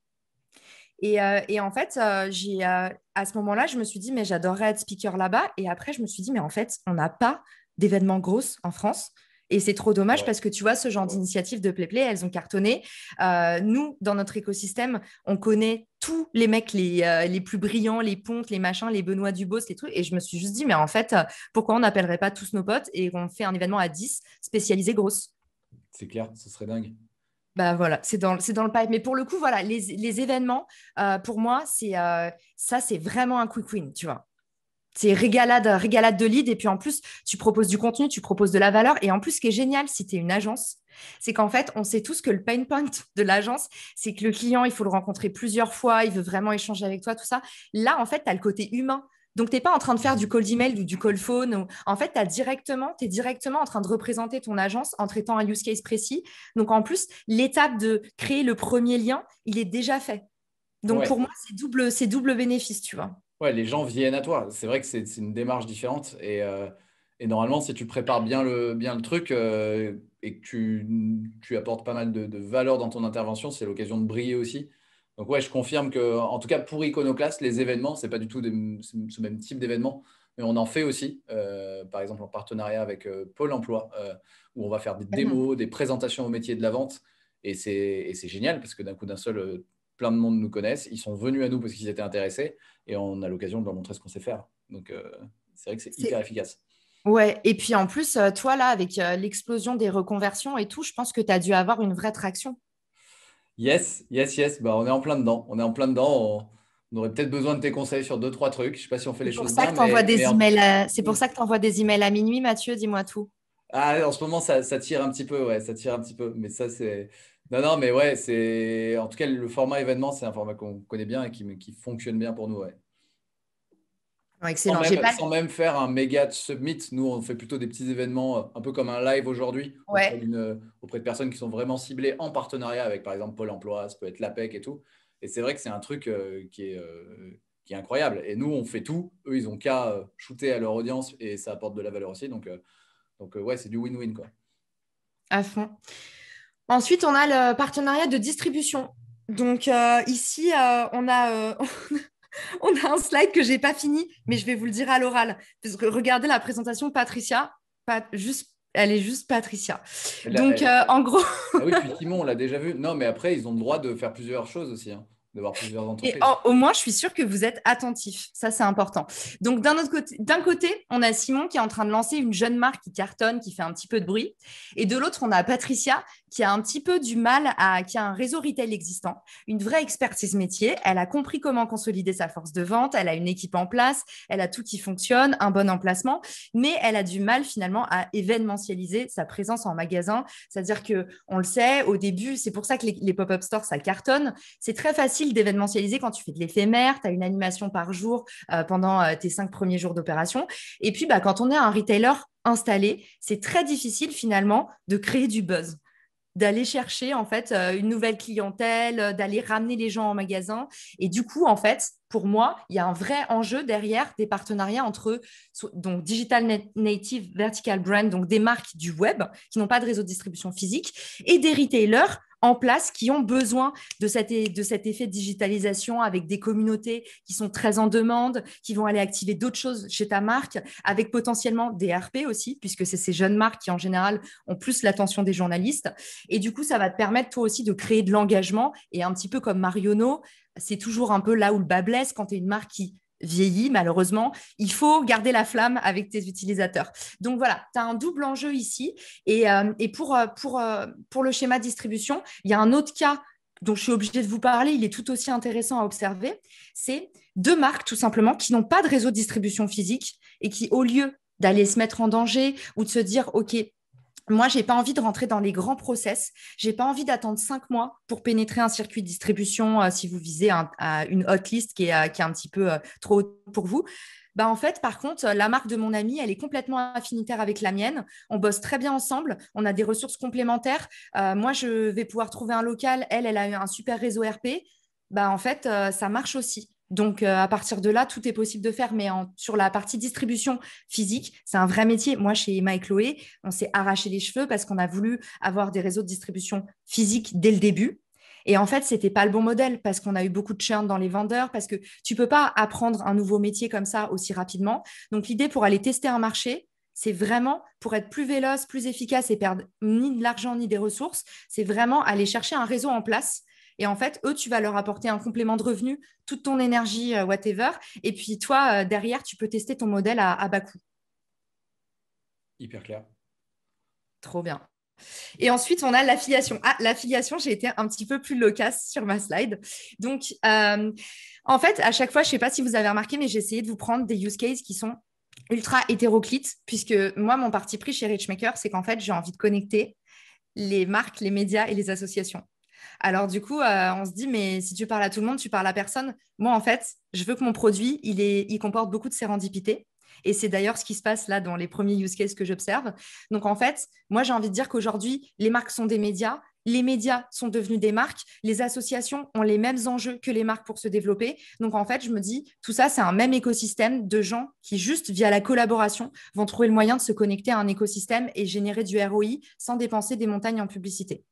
Et en fait, à ce moment-là, je me suis dit, mais j'adorerais être speaker là-bas. Et après, je me suis dit, mais en fait, on n'a pas d'événements grosses en France. Et c'est trop C'est dommage vrai. parce que tu vois, ce genre d'initiative de PlayPlay, elles ont cartonné. Nous, dans notre écosystème, on connaît tous les mecs les plus brillants, les Pontes, les machins, les Benoît Dubos, les trucs. Et je me suis juste dit, mais en fait, pourquoi on n'appellerait pas tous nos potes et qu'on fait un événement à 10 spécialisé grosse. C'est clair, ce serait dingue. Bah voilà, c'est dans le pipe. Mais pour le coup, voilà, les événements, pour moi, ça, c'est vraiment un quick win, tu vois. c'est régalade, régalade de lead. Et puis en plus, tu proposes du contenu, tu proposes de la valeur. Et en plus, ce qui est génial, si tu es une agence, c'est qu'en fait, on sait tous que le pain point de l'agence, c'est que le client, il faut le rencontrer plusieurs fois, il veut vraiment échanger avec toi, tout ça. Là, en fait, tu as le côté humain. Donc, tu n'es pas en train de faire du cold email ou du call phone. En fait, tu es directement en train de représenter ton agence en traitant un use case précis. Donc, en plus, l'étape de créer le premier lien, il est déjà fait. Donc, Ouais. pour moi, c'est double bénéfice, tu vois. Ouais, les gens viennent à toi. C'est vrai que c'est une démarche différente. Et normalement, si tu prépares bien le truc et que tu apportes pas mal de valeur dans ton intervention, c'est l'occasion de briller aussi. Donc ouais, je confirme que, en tout cas pour Iconoclast, les événements, c'est pas du tout ce même type d'événement, mais on en fait aussi. Par exemple, en partenariat avec Pôle Emploi, où on va faire des Tellement. démos, des présentations au métier de la vente. Et c'est génial parce que d'un coup d'un seul, plein de monde nous connaissent. Ils sont venus à nous parce qu'ils étaient intéressés et on a l'occasion de leur montrer ce qu'on sait faire. Donc, c'est vrai que c'est hyper C'est... efficace. Ouais, et puis en plus, toi, là, avec l'explosion des reconversions et tout, je pense que tu as dû avoir une vraie traction. Yes, yes, yes. Bah, on est en plein dedans. On est en plein dedans. On aurait peut-être besoin de tes conseils sur deux, trois trucs. Je sais pas si on fait les C'est pour choses ça bien, que tu envoies mais des emails C'est pour ça que tu envoies des emails à minuit, Mathieu, dis-moi tout. en ce moment, ça tire un petit peu. Ouais, ça tire un petit peu. Mais ça, c'est. Non, non, mais ouais, c'est. En tout cas, le format événement, c'est un format qu'on connaît bien et qui fonctionne bien pour nous. Ouais. Bon, excellent. J'ai pas... Sans même faire un méga summit, nous, on fait plutôt des petits événements, un peu comme un live aujourd'hui, Ouais. auprès de personnes qui sont vraiment ciblées en partenariat avec, par exemple, Pôle emploi, ça peut être l'APEC et tout. Et c'est vrai que c'est un truc qui est incroyable. Et nous, on fait tout. Eux, ils ont qu'à shooter à leur audience et ça apporte de la valeur aussi. Donc ouais, c'est du win-win, quoi. À fond. Ensuite, on a le partenariat de distribution. Donc ici, on a un slide que j'ai pas fini, mais je vais vous le dire à l'oral. Parce que regardez la présentation de Patricia, elle est juste Patricia. Elle a- Donc elle- en gros, Ah oui, puis Simon, on l'a déjà vu. Non, mais après, ils ont le droit de faire plusieurs choses aussi, hein, d'avoir plusieurs et entreprises. au moins, je suis sûre que vous êtes attentifs. Ça, c'est important. Donc, d'un côté, on a Simon qui est en train de lancer une jeune marque qui cartonne, qui fait un petit peu de bruit. Et de l'autre, on a Patricia qui a un petit peu du mal qui a un réseau retail existant, une vraie expertise métier. Elle a compris comment consolider sa force de vente. Elle a une équipe en place. Elle a tout qui fonctionne, un bon emplacement. Mais elle a du mal finalement à événementialiser sa présence en magasin. C'est-à-dire que, on le sait, au début, c'est pour ça que les pop-up stores, ça cartonne. C'est très facile d'événementialiser quand tu fais de l'éphémère, tu as une animation par jour pendant tes 5 premiers jours d'opération. Et puis, bah, quand on est un retailer installé, c'est très difficile finalement de créer du buzz, d'aller chercher en fait une nouvelle clientèle, d'aller ramener les gens en magasin. Et du coup, en fait, pour moi, il y a un vrai enjeu derrière des partenariats entre donc digital native, vertical brand, donc des marques du web qui n'ont pas de réseau de distribution physique, et des retailers en place qui ont besoin de cet effet de digitalisation avec des communautés qui sont très en demande, qui vont aller activer d'autres choses chez ta marque, avec potentiellement des RP aussi, puisque c'est ces jeunes marques qui en général ont plus l'attention des journalistes. Et du coup, ça va te permettre toi aussi de créer de l'engagement. Et un petit peu comme Marionneau, c'est toujours un peu là où le bas blesse quand tu es une marque qui vieillit, malheureusement. Il faut garder la flamme avec tes utilisateurs. Donc voilà, tu as un double enjeu ici. Et pour le schéma de distribution, il y a un autre cas dont je suis obligée de vous parler, il est tout aussi intéressant à observer. C'est deux marques, tout simplement, qui n'ont pas de réseau de distribution physique et qui, au lieu d'aller se mettre en danger ou de se dire, OK, moi, j'ai pas envie de rentrer dans les grands process. J'ai pas envie d'attendre 5 mois pour pénétrer un circuit de distribution si vous visez à une hot list qui est un petit peu trop haute pour vous. Bah, en fait, par contre, la marque de mon ami, elle est complètement affinitaire avec la mienne. On bosse très bien ensemble. On a des ressources complémentaires. Moi, je vais pouvoir trouver un local. Elle a eu un super réseau RP. Bah, en fait, ça marche aussi. Donc, à partir de là, tout est possible de faire. Mais sur la partie distribution physique, c'est un vrai métier. Moi, chez Emma et Chloé, on s'est arraché les cheveux parce qu'on a voulu avoir des réseaux de distribution physique dès le début. Et en fait, c'était pas le bon modèle parce qu'on a eu beaucoup de churn dans les vendeurs, parce que tu peux pas apprendre un nouveau métier comme ça aussi rapidement. Donc, l'idée pour aller tester un marché, c'est vraiment pour être plus véloce, plus efficace et perdre ni de l'argent ni des ressources, c'est vraiment aller chercher un réseau en place. Et en fait, eux, tu vas leur apporter un complément de revenu, toute ton énergie, whatever. Et puis toi, derrière, tu peux tester ton modèle à bas coût. Hyper clair. Trop bien. Et ensuite, on a l'affiliation. Ah, l'affiliation, j'ai été un petit peu plus loquace sur ma slide. Donc, en fait, à chaque fois, je ne sais pas si vous avez remarqué, mais j'ai essayé de vous prendre des use cases qui sont ultra hétéroclites, puisque moi, mon parti pris chez Richmaker, c'est qu'en fait, j'ai envie de connecter les marques, les médias et les associations. Alors du coup, on se dit, mais si tu parles à tout le monde, tu parles à personne. Moi, en fait, je veux que mon produit, il comporte beaucoup de sérendipité. Et c'est d'ailleurs ce qui se passe là dans les premiers use cases que j'observe. Donc en fait, moi, j'ai envie de dire qu'aujourd'hui, les marques sont des médias. Les médias sont devenus des marques. Les associations ont les mêmes enjeux que les marques pour se développer. Donc en fait, je me dis, tout ça, c'est un même écosystème de gens qui, juste via la collaboration, vont trouver le moyen de se connecter à un écosystème et générer du ROI sans dépenser des montagnes en publicité.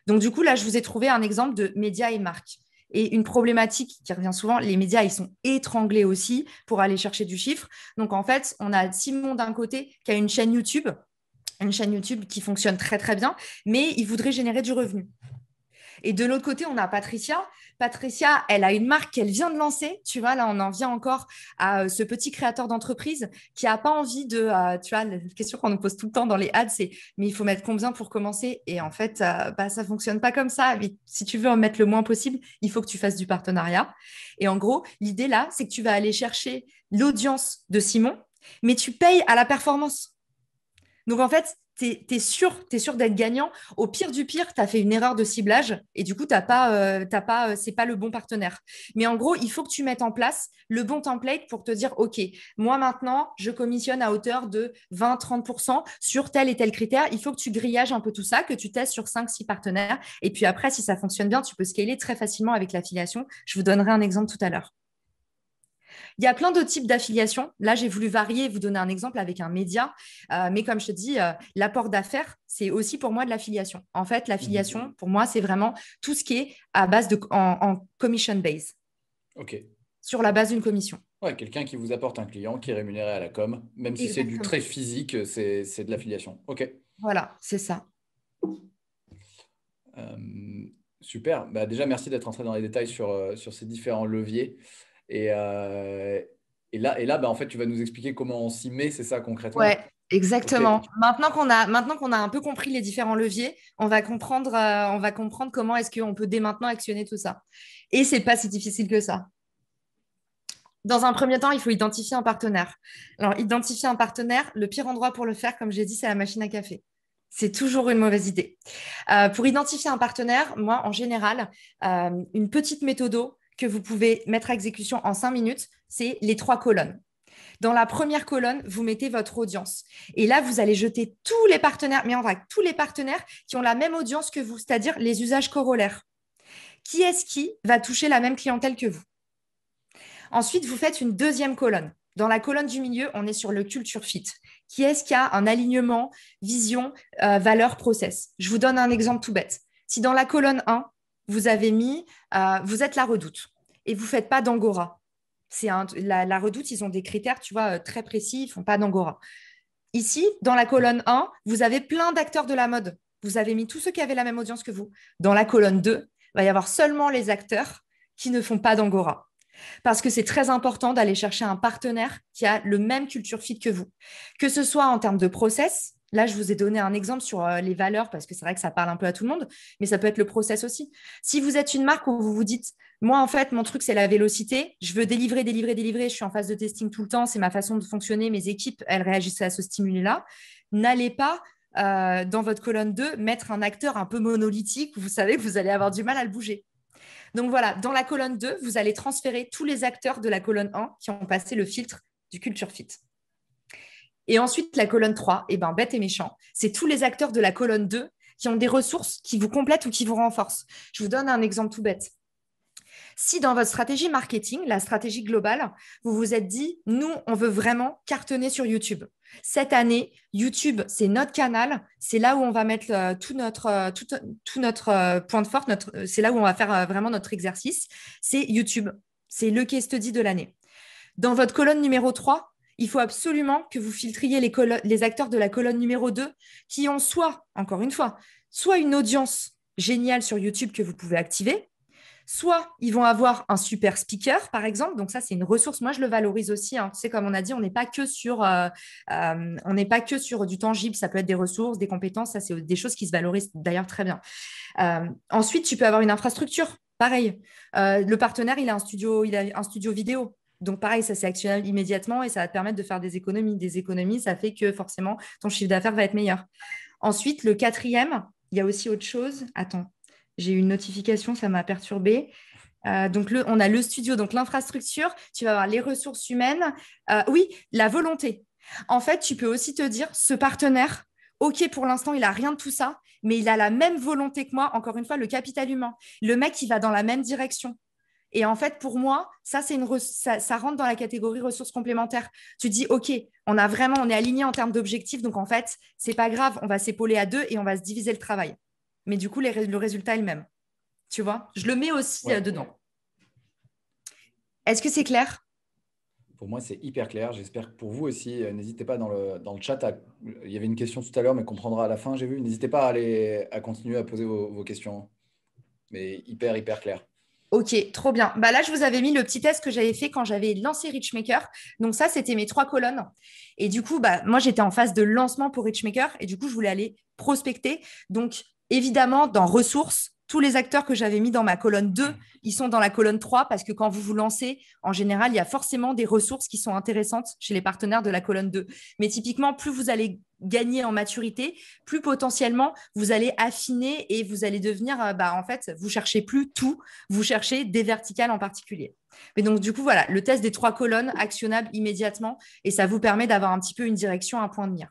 Donc, du coup, là, je vous ai trouvé un exemple de médias et marques. Et une problématique qui revient souvent, les médias, ils sont étranglés aussi pour aller chercher du chiffre. Donc, en fait, on a Simon d'un côté qui a une chaîne YouTube qui fonctionne très, très bien, mais il voudrait générer du revenu. Et de l'autre côté, on a Patricia. Patricia, elle a une marque qu'elle vient de lancer. Tu vois, là, on en vient encore à ce petit créateur d'entreprise qui n'a pas envie de… tu vois, la question qu'on nous pose tout le temps dans les ads, c'est mais il faut mettre combien pour commencer? Et en fait, ça ne fonctionne pas comme ça. Mais si tu veux en mettre le moins possible, il faut que tu fasses du partenariat. Et en gros, l'idée là, c'est que tu vas aller chercher l'audience de Simon, mais tu payes à la performance. Donc, en fait, tu es sûr d'être gagnant. Au pire du pire, tu as fait une erreur de ciblage et du coup, c'est pas le bon partenaire. Mais en gros, il faut que tu mettes en place le bon template pour te dire, OK, moi maintenant, je commissionne à hauteur de 20-30% sur tel et tel critère. Il faut que tu grillages un peu tout ça, que tu testes sur 5-6 partenaires. Et puis après, si ça fonctionne bien, tu peux scaler très facilement avec l'affiliation. Je vous donnerai un exemple tout à l'heure. Il y a plein de types d'affiliation. Là, j'ai voulu varier et vous donner un exemple avec un média. Mais comme je te dis, l'apport d'affaires, c'est aussi pour moi de l'affiliation. En fait, l'affiliation, pour moi, c'est vraiment tout ce qui est à base en commission base, Ok. sur la base d'une commission. Ouais, quelqu'un qui vous apporte un client qui est rémunéré à la com, même si c'est du Exactement. très physique, c'est de l'affiliation. Ok. Voilà, c'est ça. Euh, super. Bah, déjà, merci d'être entré dans les détails sur ces différents leviers. Et, euh, et là bah, en fait, tu vas nous expliquer comment on s'y met, c'est ça concrètement? Ouais, Ok. exactement. Maintenant qu'on a un peu compris les différents leviers, on va comprendre comment est-ce qu'on peut dès maintenant actionner tout ça. Et c'est pas si difficile que ça. Dans un premier temps, il faut identifier un partenaire. Alors, identifier un partenaire, le pire endroit pour le faire, comme j'ai dit, c'est la machine à café. C'est toujours une mauvaise idée. Pour identifier un partenaire, moi, en général, une petite méthode que vous pouvez mettre à exécution en 5 minutes, c'est les 3 colonnes. Dans la première colonne, vous mettez votre audience. Et là, vous allez jeter tous les partenaires, mais en vrai, tous les partenaires qui ont la même audience que vous, c'est-à-dire les usages corollaires. Qui est-ce qui va toucher la même clientèle que vous? Ensuite, vous faites une deuxième colonne. Dans la colonne du milieu, on est sur le culture fit. Qui est-ce qui a un alignement, vision, valeur, process? Je vous donne un exemple tout bête. Si dans la colonne 1, vous avez mis vous êtes la Redoute et vous ne faites pas d'angora. La Redoute, ils ont des critères, tu vois, très précis, ils ne font pas d'angora. Ici, dans la colonne 1, vous avez plein d'acteurs de la mode. Vous avez mis tous ceux qui avaient la même audience que vous. Dans la colonne 2, il va y avoir seulement les acteurs qui ne font pas d'angora. Parce que c'est très important d'aller chercher un partenaire qui a le même culture fit que vous. Que ce soit en termes de process, là, je vous ai donné un exemple sur les valeurs parce que c'est vrai que ça parle un peu à tout le monde, mais ça peut être le process aussi. Si vous êtes une marque où vous vous dites, moi, en fait, mon truc, c'est la vélocité, je veux délivrer, je suis en phase de testing tout le temps, c'est ma façon de fonctionner, mes équipes, elles réagissent à ce stimuli-là, n'allez pas dans votre colonne 2 mettre un acteur un peu monolithique où vous savez que vous allez avoir du mal à le bouger. Donc voilà, dans la colonne 2, vous allez transférer tous les acteurs de la colonne 1 qui ont passé le filtre du culture fit. Et ensuite, la colonne 3, bête et méchant, c'est tous les acteurs de la colonne 2 qui ont des ressources qui vous complètent ou qui vous renforcent. Je vous donne un exemple tout bête. Si dans votre stratégie marketing, la stratégie globale, vous vous êtes dit, nous, on veut vraiment cartonner sur YouTube. Cette année, YouTube, c'est notre canal, c'est là où on va mettre tout notre point de force, c'est là où on va faire vraiment notre exercice, c'est YouTube. C'est le case study de l'année. Dans votre colonne numéro 3, il faut absolument que vous filtriez les acteurs de la colonne numéro 2 qui ont encore une fois, soit une audience géniale sur YouTube que vous pouvez activer, Soit ils vont avoir un super speaker, par exemple. Donc ça, c'est une ressource. Moi, je le valorise aussi, hein. Tu sais, comme on a dit, on n'est pas que sur du tangible. Ça peut être des ressources, des compétences. Ça, c'est des choses qui se valorisent d'ailleurs très bien. Ensuite, tu peux avoir une infrastructure. Pareil. Le partenaire, il a un studio vidéo. Donc, pareil, ça, c'est actionnable immédiatement et ça va te permettre de faire des économies. Des économies, ça fait que forcément, ton chiffre d'affaires va être meilleur. Ensuite, le quatrième, il y a aussi autre chose. Attends, j'ai eu une notification, ça m'a perturbée. Donc, on a le studio, donc l'infrastructure, tu vas avoir les ressources humaines. Oui, la volonté. En fait, tu peux aussi te dire, ce partenaire, OK, pour l'instant, il n'a rien de tout ça, mais il a la même volonté que moi. Encore une fois, le capital humain. Le mec, il va dans la même direction. Et en fait, pour moi, ça rentre dans la catégorie ressources complémentaires. Tu te dis, OK, on est aligné en termes d'objectifs. Donc, en fait, c'est pas grave, on va s'épauler à deux et on va se diviser le travail. Mais du coup, le résultat est le même. Tu vois, je le mets aussi Ouais. dedans. Est-ce que c'est clair? Pour moi, c'est hyper clair. J'espère que pour vous aussi. N'hésitez pas dans le chat. Il y avait une question tout à l'heure, mais qu'on prendra à la fin, j'ai vu. N'hésitez pas à continuer à poser vos questions. Mais hyper, hyper clair. Ok, trop bien. Bah là, je vous avais mis le petit test que j'avais fait quand j'avais lancé Richmaker. Donc ça, c'était mes 3 colonnes. Et du coup, bah, moi, j'étais en phase de lancement pour Richmaker. Et du coup, je voulais aller prospecter. Donc, évidemment, dans ressources, tous les acteurs que j'avais mis dans ma colonne 2, ils sont dans la colonne 3 parce que quand vous vous lancez, en général, il y a forcément des ressources qui sont intéressantes chez les partenaires de la colonne 2. Mais typiquement, plus vous allez gagner en maturité, plus potentiellement vous allez affiner et vous allez devenir, en fait, vous cherchez plus tout, vous cherchez des verticales en particulier. Mais donc, du coup, voilà, le test des 3 colonnes actionnable immédiatement et ça vous permet d'avoir un petit peu une direction, un point de mire.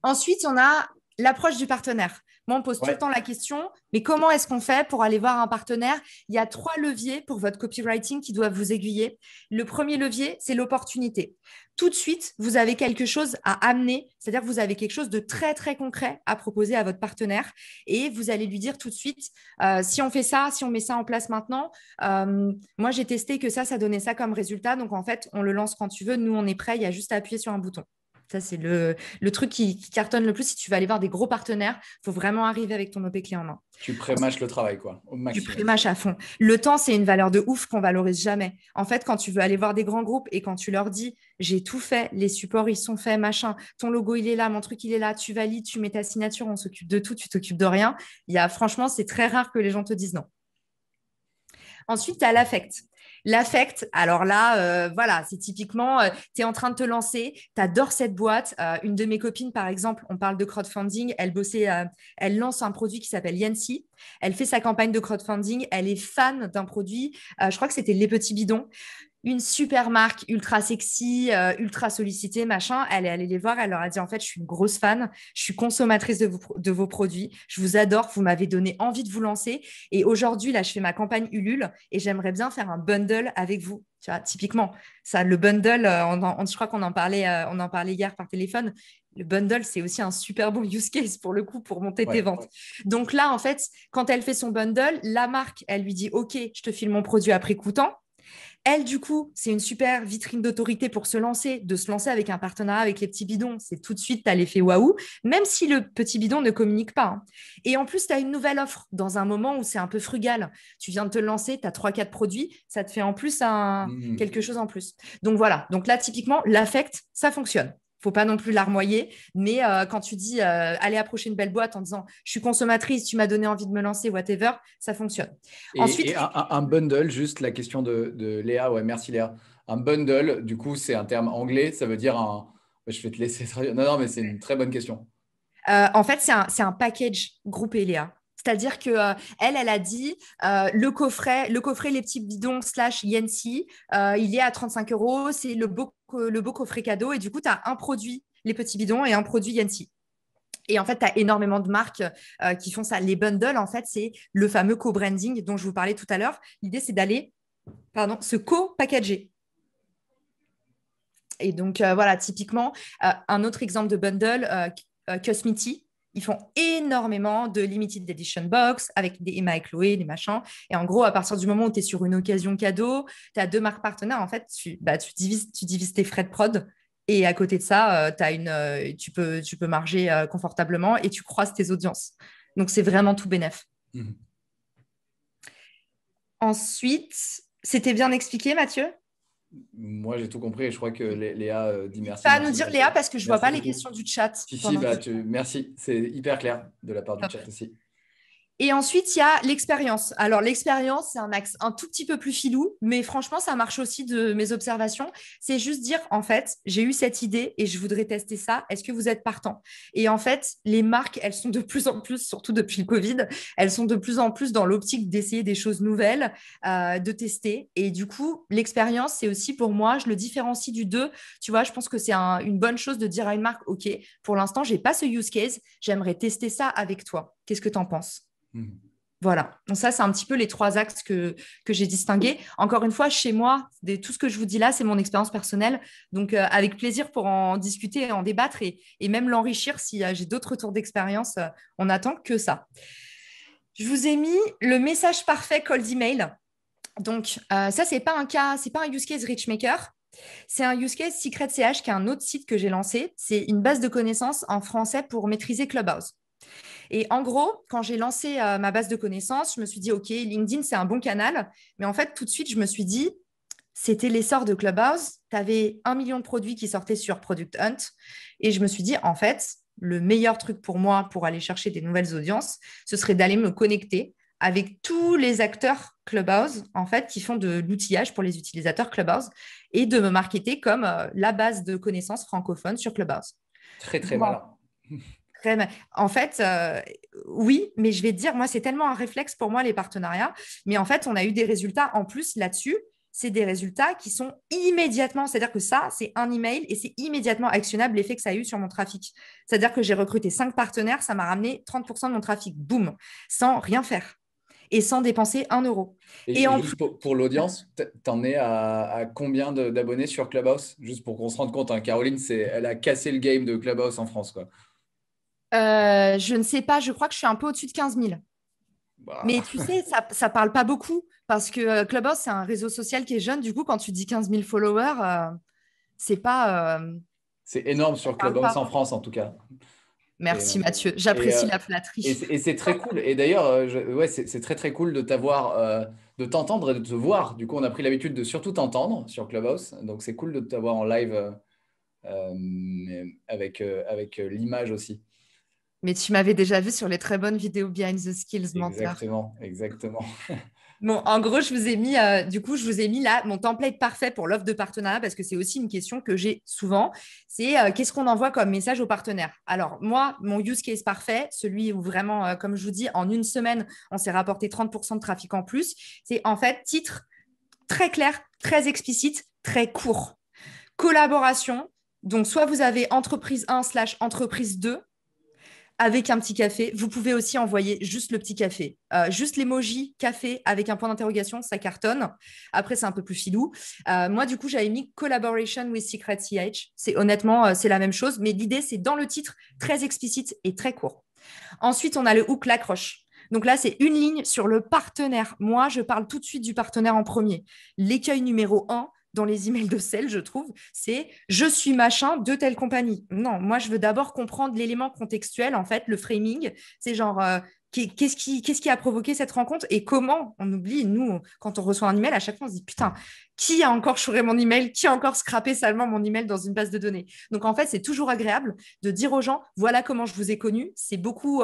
Ensuite, on a l'approche du partenaire. Moi, on pose tout le Ouais. temps la question, mais comment est-ce qu'on fait pour aller voir un partenaire? Il y a 3 leviers pour votre copywriting qui doivent vous aiguiller. Le premier levier, c'est l'opportunité. Tout de suite, vous avez quelque chose à amener, c'est-à-dire que vous avez quelque chose de très, très concret à proposer à votre partenaire et vous allez lui dire tout de suite, si on fait ça, si on met ça en place maintenant, moi, j'ai testé que ça donnait ça comme résultat. Donc, en fait, on le lance quand tu veux. Nous, on est prêt. Il y a juste à appuyer sur un bouton. Ça, c'est le truc qui cartonne le plus. Si tu veux aller voir des gros partenaires, il faut vraiment arriver avec ton OP clé en main. Tu pré-mâches le travail, quoi, au Du maximum. pré-match à fond. Le temps, c'est une valeur de ouf qu'on valorise jamais. En fait, quand tu veux aller voir des grands groupes et quand tu leur dis, j'ai tout fait, les supports, ils sont faits, machin, ton logo, il est là, mon truc, il est là, tu valides, tu mets ta signature, on s'occupe de tout, tu t'occupes de rien. Franchement, c'est très rare que les gens te disent non. Ensuite, tu as l'affect. L'affect, alors là, voilà, c'est typiquement, tu es en train de te lancer, tu adores cette boîte. Une de mes copines, par exemple, on parle de crowdfunding, elle lance un produit qui s'appelle Yancy. Elle fait sa campagne de crowdfunding, elle est fan d'un produit, je crois que c'était Les Petits Bidons, une super marque ultra sexy, ultra sollicitée, machin. Elle est allée les voir, elle leur a dit en fait, je suis une grosse fan, je suis consommatrice de vos produits, je vous adore, vous m'avez donné envie de vous lancer. Et aujourd'hui, là, je fais ma campagne Ulule et j'aimerais bien faire un bundle avec vous. Tu vois, typiquement, ça, le bundle, je crois qu'on on en parlait hier par téléphone. Le bundle, c'est aussi un super bon use case pour le coup pour monter tes Ouais. ventes. Donc là, en fait, quand elle fait son bundle, la marque, elle lui dit OK, je te file mon produit à prix coûtant. Elle, du coup, c'est une super vitrine d'autorité pour de se lancer avec un partenariat avec les petits bidons. C'est tout de suite, tu as l'effet waouh, même si le petit bidon ne communique pas, hein. Et en plus, tu as une nouvelle offre dans un moment où c'est un peu frugal. Tu viens de te lancer, tu as 3-4 produits, ça te fait en plus Mhm. quelque chose en plus. Donc voilà, donc là, typiquement, l'affect, ça fonctionne. Faut pas non plus larmoyer, mais quand tu dis allez approcher une belle boîte en disant je suis consommatrice, tu m'as donné envie de me lancer, whatever, ça fonctionne. Et, Ensuite, et un bundle, juste la question de Léa, ouais, merci Léa. Un bundle, du coup, c'est un terme anglais, ça veut dire un. Je vais te laisser traduire. Non, non, mais c'est une très bonne question. En fait, c'est un package groupé, Léa. C'est-à-dire que elle a dit le coffret Les Petits Bidons slash Yancy, il est à 35 euros. C'est le beau coffret cadeau. Et du coup, tu as un produit Les Petits Bidons et un produit Yancy. Et en fait, tu as énormément de marques qui font ça. Les bundles, en fait, c'est le fameux co-branding dont je vous parlais tout à l'heure. L'idée, c'est d'aller se co-packager. Et donc, voilà, typiquement, un autre exemple de bundle, Cosmity, ils font énormément de limited edition box avec des Emma et Chloé, des machins. Et en gros, à partir du moment où tu es sur une occasion cadeau, tu as 2 marques partenaires, en fait, tu divises tes frais de prod. Et à côté de ça, tu peux marger confortablement et tu croises tes audiences. Donc, c'est vraiment tout bénef. Mhm. Ensuite, c'était bien expliqué, Mathieu? Moi, j'ai tout compris et je crois que Léa dit merci, Pas à nous merci, dire, merci. Léa, parce que je ne vois Merci pas les beaucoup. questions du chat Si, si, pendant que bah, merci. C'est hyper clair de la part du Top. chat aussi. Et ensuite, il y a l'expérience. Alors, l'expérience, c'est un axe un tout petit peu plus filou, mais franchement, ça marche aussi de mes observations. C'est juste dire, en fait, j'ai eu cette idée et je voudrais tester ça. Est-ce que vous êtes partant? Et en fait, les marques, elles sont de plus en plus, surtout depuis le Covid, elles sont de plus en plus dans l'optique d'essayer des choses nouvelles, de tester. Et du coup, l'expérience, c'est aussi pour moi, je le différencie du deux. Tu vois, je pense que c'est une bonne chose de dire à une marque, OK, pour l'instant, j'ai pas ce use case, j'aimerais tester ça avec toi. Qu'est-ce que tu en penses? Mhm. Voilà, donc ça, c'est un petit peu les trois axes que j'ai distingués. Encore une fois, chez moi, tout ce que je vous dis là, c'est mon expérience personnelle. Donc, avec plaisir pour en discuter, en débattre et même l'enrichir si j'ai d'autres retours d'expérience. On n'attend que ça. Je vous ai mis le message parfait cold email. Donc, ça, c'est pas un cas, c'est pas un use case Richmaker. C'est un use case Secret CH, qui est un autre site que j'ai lancé. C'est une base de connaissances en français pour maîtriser Clubhouse. Et en gros, quand j'ai lancé ma base de connaissances, je me suis dit, OK, LinkedIn, c'est un bon canal. Mais en fait, tout de suite, je me suis dit, c'était l'essor de Clubhouse. Tu avais 1 million de produits qui sortaient sur Product Hunt. Et je me suis dit, en fait, le meilleur truc pour moi pour aller chercher des nouvelles audiences, ce serait d'aller me connecter avec tous les acteurs Clubhouse, en fait, qui font de l'outillage pour les utilisateurs Clubhouse et de me marketer comme la base de connaissances francophone sur Clubhouse. Très, très Bon, malin. en fait, oui, mais je vais te dire, moi, c'est tellement un réflexe pour moi, les partenariats. Mais en fait, on a eu des résultats en plus là-dessus. C'est des résultats qui sont immédiatement, c'est-à-dire que ça, c'est un email et c'est immédiatement actionnable l'effet que ça a eu sur mon trafic. C'est-à-dire que j'ai recruté 5 partenaires, ça m'a ramené 30% de mon trafic, boum, sans rien faire et sans dépenser 1 euro. Et Et en plus, juste pour l'audience, t'en es à combien d'abonnés sur Clubhouse? Juste pour qu'on se rende compte, hein, Caroline, elle a cassé le game de Clubhouse en France, quoi. je ne sais pas, je crois que je suis un peu au-dessus de 15 000. Mais Bah, tu sais, ça parle pas beaucoup parce que Clubhouse, c'est un réseau social qui est jeune. Du coup, quand tu dis 15 000 followers, c'est pas, c'est énorme ça sur parle Clubhouse en pas. France, en tout cas. Et, Merci Mathieu, et, j'apprécie euh, la flatterie. et c'est très cool. Et d'ailleurs, ouais, c'est très très cool de t'avoir, de t'entendre et de te voir. Du coup, on a pris l'habitude de surtout t'entendre sur Clubhouse. Donc, c'est cool de t'avoir en live avec l'image aussi. Mais tu m'avais déjà vu sur les très bonnes vidéos Behind the Skills, menteur. Exactement, exactement. Bon, en gros, du coup, je vous ai mis là mon template parfait pour l'offre de partenariat parce que c'est aussi une question que j'ai souvent. C'est qu'est-ce qu'on envoie comme message aux partenaires? Alors, moi, mon use case parfait, celui où vraiment, comme je vous dis, en une semaine, on s'est rapporté 30% de trafic en plus, c'est en fait titre très clair, très explicite, très court. Collaboration. Donc, soit vous avez entreprise 1 slash entreprise 2 avec un petit café. Vous pouvez aussi envoyer juste le petit café. Juste l'emoji café avec un point d'interrogation, ça cartonne. Après, c'est un peu plus filou. Moi, du coup, j'avais mis Collaboration with Secret CH. C'est honnêtement, c'est la même chose, mais l'idée, c'est dans le titre, très explicite et très court. Ensuite, on a le hook, l'accroche. Donc là, c'est une ligne sur le partenaire. Moi, je parle tout de suite du partenaire en premier. L'écueil numéro 1 dans les emails de sel, je trouve, c'est je suis machin de telle compagnie. Non, moi, je veux d'abord comprendre l'élément contextuel, en fait, le framing. C'est genre, qu'est-ce qui a provoqué cette rencontre et comment on oublie, nous, quand on reçoit un email, à chaque fois, on se dit putain, qui a encore chouré mon email? Qui a encore scrappé salement mon email dans une base de données? Donc, en fait, c'est toujours agréable de dire aux gens voilà comment je vous ai connu. C'est beaucoup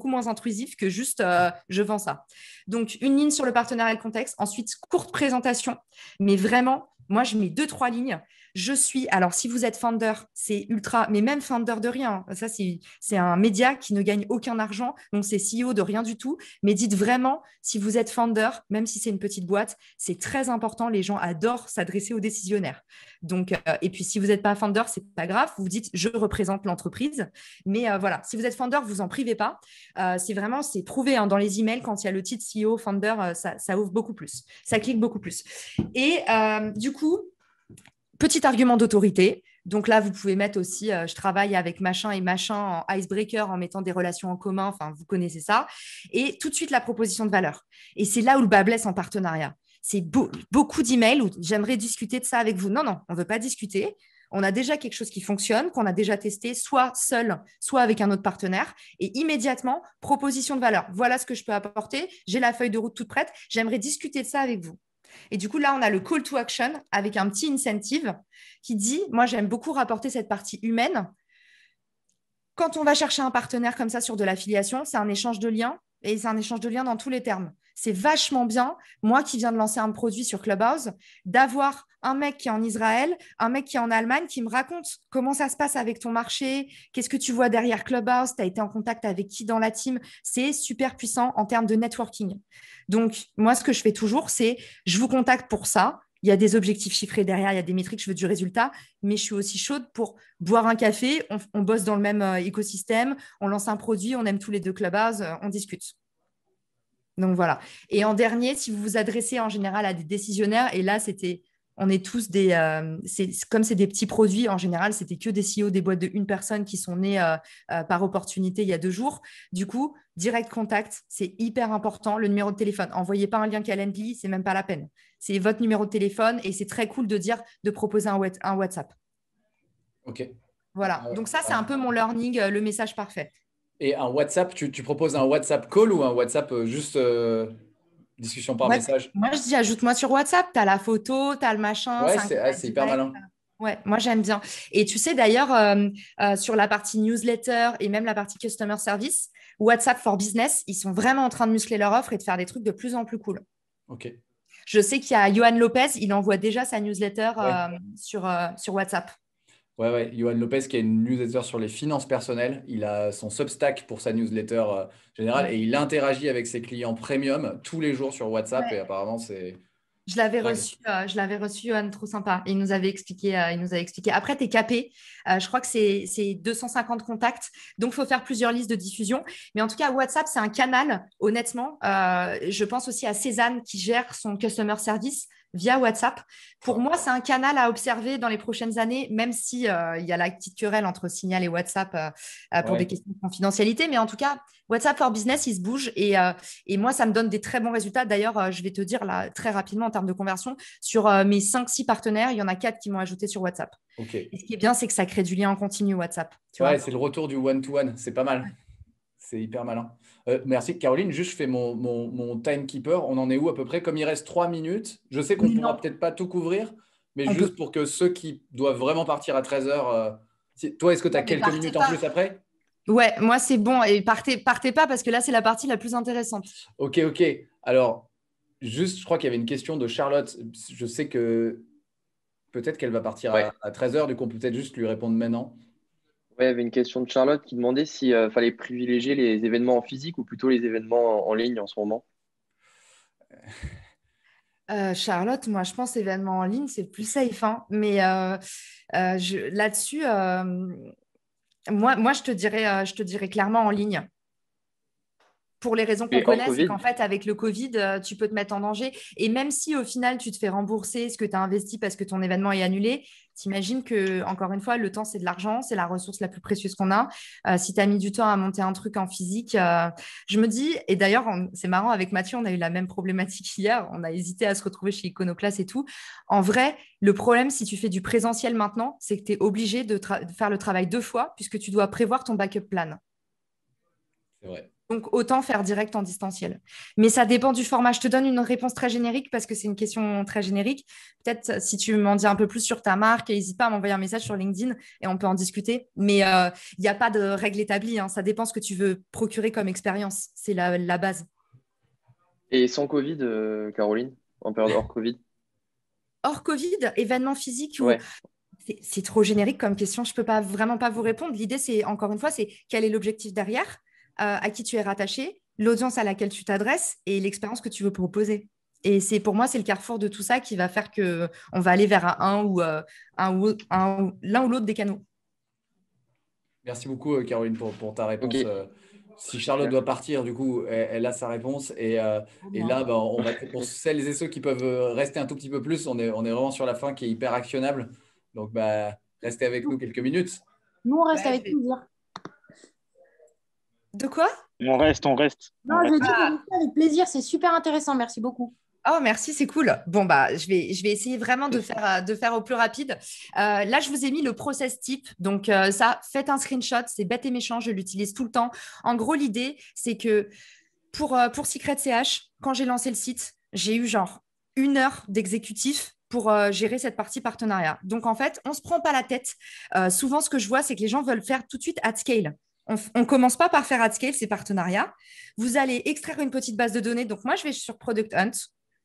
moins intrusif que juste je vends ça. Donc, une ligne sur le partenariat et le contexte. Ensuite, courte présentation, mais vraiment moi, je mets 2, 3 lignes. Je suis, alors si vous êtes founder, c'est ultra, mais même founder de rien, ça c'est un média qui ne gagne aucun argent, donc c'est CEO de rien du tout. Mais dites vraiment, si vous êtes founder, même si c'est une petite boîte, c'est très important. Les gens adorent s'adresser aux décisionnaires. Donc, et puis si vous n'êtes pas founder, c'est pas grave. Vous dites, je représente l'entreprise. Mais voilà, si vous êtes founder, vous en privez pas. C'est prouvé hein, dans les emails quand il y a le titre CEO founder, ça ouvre beaucoup plus, ça clique beaucoup plus. Et du coup, petit argument d'autorité. Donc là, vous pouvez mettre aussi, je travaille avec machin et machin en icebreaker en mettant des relations en commun. Enfin, vous connaissez ça. Et tout de suite, la proposition de valeur. Et c'est là où le bas blesse en partenariat. C'est beaucoup d'emails où j'aimerais discuter de ça avec vous. Non, non, on ne veut pas discuter. On a déjà quelque chose qui fonctionne, qu'on a déjà testé, soit seul, soit avec un autre partenaire. Et immédiatement, proposition de valeur. Voilà ce que je peux apporter. J'ai la feuille de route toute prête. J'aimerais discuter de ça avec vous. Et du coup, là, on a le call to action avec un petit incentive qui dit, moi, j'aime beaucoup rapporter cette partie humaine. Quand on va chercher un partenaire comme ça sur de l'affiliation, c'est un échange de liens et c'est un échange de liens dans tous les termes. C'est vachement bien, moi qui viens de lancer un produit sur Clubhouse, d'avoir un mec qui est en Israël, un mec qui est en Allemagne, qui me raconte comment ça se passe avec ton marché, qu'est-ce que tu vois derrière Clubhouse, tu as été en contact avec qui dans la team. C'est super puissant en termes de networking. Donc, moi, ce que je fais toujours, c'est je vous contacte pour ça. Il y a des objectifs chiffrés derrière, il y a des métriques, je veux du résultat, mais je suis aussi chaude pour boire un café, on bosse dans le même écosystème, on lance un produit, on aime tous les deux Clubhouse, on discute. Donc voilà. Et en dernier, si vous vous adressez en général à des décisionnaires, et là, on est tous comme c'est des petits produits, en général, c'était que des CEO des boîtes de une personne qui sont nés par opportunité il y a 2 jours. Du coup, direct contact, c'est hyper important. Le numéro de téléphone, envoyez pas un lien Calendly, c'est même pas la peine. C'est votre numéro de téléphone et c'est très cool de proposer un WhatsApp. Ok. Voilà. Donc ça, c'est un peu mon learning, le message parfait. Et un WhatsApp, tu proposes un WhatsApp call ou un WhatsApp juste discussion par message? Moi, je dis ajoute-moi sur WhatsApp, tu as la photo, tu as le machin, Ouais, c'est un canal c'est hyper direct. malin. Ouais, moi j'aime bien. Et tu sais d'ailleurs, sur la partie newsletter et même la partie customer service, WhatsApp for Business, ils sont vraiment en train de muscler leur offre et de faire des trucs de plus en plus cool. Ok. Je sais qu'il y a Johan Lopez, il envoie déjà sa newsletter Ouais. sur WhatsApp. Ouais. Johan Lopez qui a une newsletter sur les finances personnelles. Il a son Substack pour sa newsletter générale et Ouais. il interagit avec ses clients premium tous les jours sur WhatsApp et Ouais. apparemment c'est dingue. Je l'avais reçu, Johan, trop sympa. Il nous avait expliqué. Après, tu es capé. Je crois que c'est 250 contacts. Donc, il faut faire plusieurs listes de diffusion. Mais en tout cas, WhatsApp, c'est un canal, honnêtement. Je pense aussi à Cézanne qui gère son customer service via WhatsApp. Pour moi, c'est un canal à observer dans les prochaines années, même si il y a la petite querelle entre Signal et WhatsApp pour des Ouais. questions de confidentialité. Mais en tout cas, WhatsApp for Business, il se bouge et moi, ça me donne des très bons résultats. D'ailleurs, je vais te dire là très rapidement en termes de conversion, sur mes 5-6 partenaires, il y en a 4 qui m'ont ajouté sur WhatsApp. Ok. Et ce qui est bien, c'est que ça crée du lien en continu WhatsApp. Tu Ouais, vois. c'est le retour du one-to-one. C'est pas mal. C'est hyper malin. Merci Caroline. Juste, je fais mon timekeeper. On en est où à peu près? Comme il reste 3 minutes, je sais qu'on Oui, pourra non, peut-être pas tout couvrir, mais on juste peut. pour que ceux qui doivent vraiment partir à 13h, toi, est-ce que tu as Ouais, mais quelques partez minutes en pas. plus après? Ouais, moi, c'est bon. Et partez pas parce que là, c'est la partie la plus intéressante. Ok. Alors, juste, je crois qu'il y avait une question de Charlotte. Je sais que peut-être qu'elle va partir Ouais. à 13h, du coup, on peut peut-être juste lui répondre maintenant. Ouais, il y avait une question de Charlotte qui demandait si fallait privilégier les événements en physique ou plutôt les événements en ligne en ce moment. Charlotte, moi, je pense événement en ligne, c'est plus safe, hein. Mais là-dessus, moi, je te dirais clairement en ligne. Pour les raisons qu'on Et hors connaît, c'est Covid, qu'en fait, avec le Covid, tu peux te mettre en danger. Et même si au final, tu te fais rembourser ce que tu as investi parce que ton événement est annulé, t'imagines que, encore une fois, le temps, c'est de l'argent, c'est la ressource la plus précieuse qu'on a. Si tu as mis du temps à monter un truc en physique, je me dis, et d'ailleurs, c'est marrant, avec Mathieu, on a eu la même problématique hier. On a hésité à se retrouver chez Iconoclast et tout. En vrai, le problème, si tu fais du présentiel maintenant, c'est que tu es obligé de faire le travail 2 fois puisque tu dois prévoir ton backup plan. C'est vrai. Donc, autant faire direct en distanciel. Mais ça dépend du format. Je te donne une réponse très générique parce que c'est une question très générique. Peut-être si tu m'en dis un peu plus sur ta marque, n'hésite pas à m'envoyer un message sur LinkedIn et on peut en discuter. Mais il n'y a pas de règle établie, hein. Ça dépend ce que tu veux procurer comme expérience. C'est la base. et sans Covid, Caroline, en période hors Covid. Hors Covid, événement physique ou Ouais. c'est trop générique comme question. Je ne peux pas vraiment pas vous répondre. L'idée, c'est encore une fois, c'est quel est l'objectif derrière, à qui tu es rattaché, l'audience à laquelle tu t'adresses et l'expérience que tu veux proposer. Et c'est pour moi, c'est le carrefour de tout ça qui va faire que on va aller vers l'un ou l'autre des canaux. Merci beaucoup, Caroline, pour ta Ok, réponse. Si Charlotte super. doit partir, du coup, elle a sa réponse. Et là, bah, pour celles et ceux qui peuvent rester un tout petit peu plus, on est vraiment sur la fin qui est hyper actionnable. Donc, bah, restez avec nous quelques minutes. Nous, on reste Ouais, avec plaisir. De quoi? Non, je dis qu'on reste avec plaisir. C'est super intéressant. Merci beaucoup. Oh, merci, c'est cool. Bon, bah, je vais essayer vraiment de faire au plus rapide. Là, je vous ai mis le process type. Donc, ça, faites un screenshot. C'est bête et méchant. Je l'utilise tout le temps. En gros, l'idée, c'est que pour Secret CH, quand j'ai lancé le site, j'ai eu genre 1 heure d'exécutif pour gérer cette partie partenariat. Donc, en fait, on ne se prend pas la tête. Souvent, ce que je vois, c'est que les gens veulent faire tout de suite at scale. On ne commence pas par faire at scale ces partenariats. Vous allez extraire une petite base de données. Donc, moi, je vais sur Product Hunt.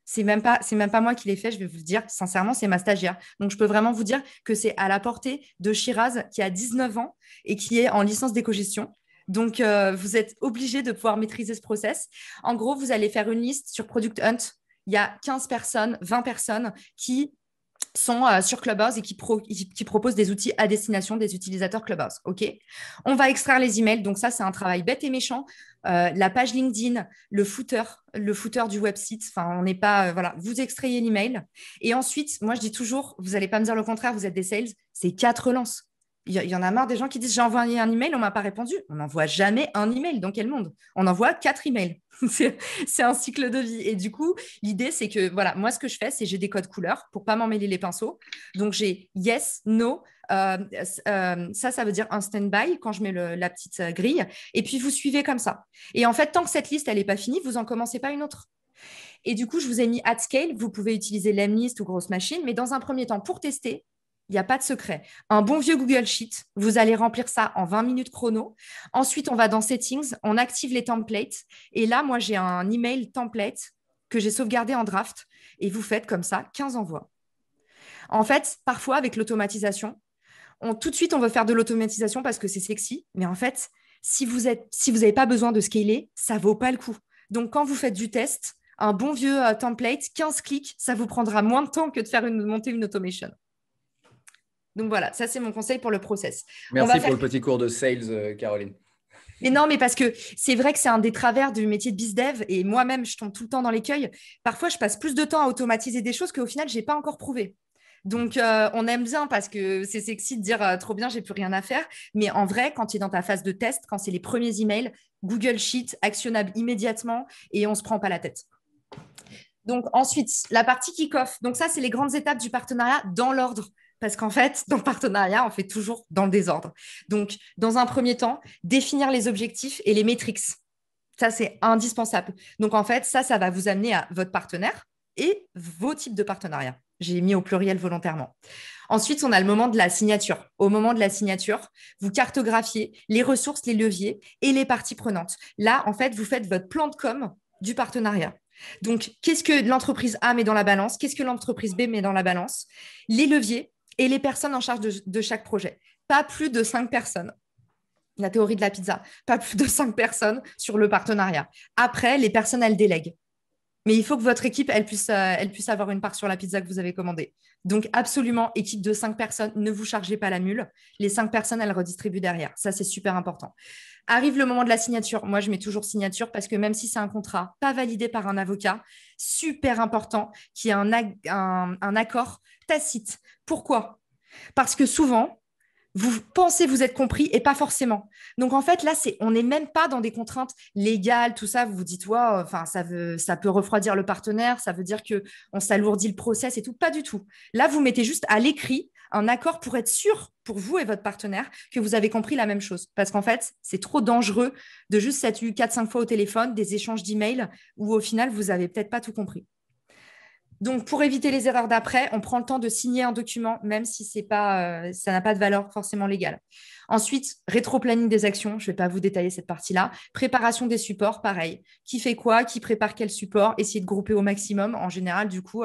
C'est même pas moi qui l'ai fait, je vais vous dire, sincèrement, c'est ma stagiaire. Donc, je peux vraiment vous dire que c'est à la portée de Shiraz, qui a 19 ans et qui est en licence d'éco-gestion. Donc, vous êtes obligé de pouvoir maîtriser ce process. En gros, vous allez faire une liste sur Product Hunt. Il y a 15 personnes, 20 personnes qui sont sur Clubhouse et qui proposent des outils à destination des utilisateurs Clubhouse. OK. On va extraire les emails. Donc, ça, c'est un travail bête et méchant. La page LinkedIn, le footer du website. Enfin, on n'est pas. Voilà, vous extrayez l'email. Et ensuite, moi, je dis toujours, vous n'allez pas me dire le contraire, vous êtes des sales, c'est 4 relances. Il y en a marre des gens qui disent j'ai envoyé un email, on ne m'a pas répondu. On n'envoie jamais un email. Dans quel monde? On envoie 4 emails. C'est un cycle de vie. Et du coup, l'idée, c'est que voilà, moi, ce que je fais, c'est j'ai des codes couleurs pour pas m'emmêler les pinceaux. Donc, j'ai yes, no. Ça veut dire un stand-by quand je mets la petite grille. Et puis, vous suivez comme ça. Et en fait, tant que cette liste, elle n'est pas finie, vous n'en commencez pas une autre. Et du coup, je vous ai mis at scale. Vous pouvez utiliser Lemlist ou grosse machine. Mais dans un premier temps, pour tester, il n'y a pas de secret. Un bon vieux Google Sheet, vous allez remplir ça en 20 minutes chrono. Ensuite, on va dans Settings, on active les templates. Et là, moi, j'ai un email template que j'ai sauvegardé en draft. Et vous faites comme ça 15 envois. En fait, parfois, avec l'automatisation, tout de suite, on veut faire de l'automatisation parce que c'est sexy. Mais en fait, si vous n'avez pas besoin de scaler, ça ne vaut pas le coup. Donc, quand vous faites du test, un bon vieux template, 15 clics, ça vous prendra moins de temps que de monter une automation. Donc voilà, ça c'est mon conseil pour le process. Merci pour le petit cours de sales, Caroline. Mais non, mais parce que c'est vrai que c'est un des travers du métier de BizDev et moi-même, je tombe tout le temps dans l'écueil. Parfois, je passe plus de temps à automatiser des choses qu'au final, je n'ai pas encore prouvé. Donc, on aime bien parce que c'est sexy de dire trop bien, j'ai plus rien à faire. Mais en vrai, quand tu es dans ta phase de test, quand c'est les premiers emails, Google Sheet, actionnable immédiatement et on ne se prend pas la tête. Donc, ensuite, la partie kick-off. Donc, ça, c'est les grandes étapes du partenariat dans l'ordre. Parce qu'en fait, dans le partenariat, on fait toujours dans le désordre. Donc, dans un premier temps, définir les objectifs et les métriques. Ça, c'est indispensable. Donc, en fait, ça va vous amener à votre partenaire et vos types de partenariat. J'ai mis au pluriel volontairement. Ensuite, on a le moment de la signature. Au moment de la signature, vous cartographiez les ressources, les leviers et les parties prenantes. Là, en fait, vous faites votre plan de com du partenariat. Donc, qu'est-ce que l'entreprise A met dans la balance? Qu'est-ce que l'entreprise B met dans la balance? Les leviers et les personnes en charge de chaque projet. Pas plus de 5 personnes. La théorie de la pizza. Pas plus de 5 personnes sur le partenariat. Après, les personnes, elles délèguent. Mais il faut que votre équipe, elle puisse avoir une part sur la pizza que vous avez commandée. Donc, absolument, équipe de 5 personnes, ne vous chargez pas la mule. Les 5 personnes, elles redistribuent derrière. Ça, c'est super important. Arrive le moment de la signature. Moi, je mets toujours signature parce que même si c'est un contrat pas validé par un avocat, super important qu'il y ait un accord tacite. Pourquoi? Parce que souvent, vous pensez vous êtes compris et pas forcément. Donc en fait là on n'est même pas dans des contraintes légales, tout ça. Vous vous dites enfin ça peut refroidir le partenaire, ça veut dire que on s'alourdit le process et tout. Pas du tout. Là vous mettez juste à l'écrit un accord pour être sûr pour vous et votre partenaire que vous avez compris la même chose. Parce qu'en fait c'est trop dangereux de juste s'être eu 4-5 fois au téléphone, des échanges d'emails où au final vous avez peut-être pas tout compris. Donc, pour éviter les erreurs d'après, on prend le temps de signer un document, même si ça n'a pas de valeur forcément légale. Ensuite, rétro-planning des actions. Je ne vais pas vous détailler cette partie-là. Préparation des supports, pareil. Qui fait quoi? Qui prépare quel support? Essayez de grouper au maximum. En général, du coup,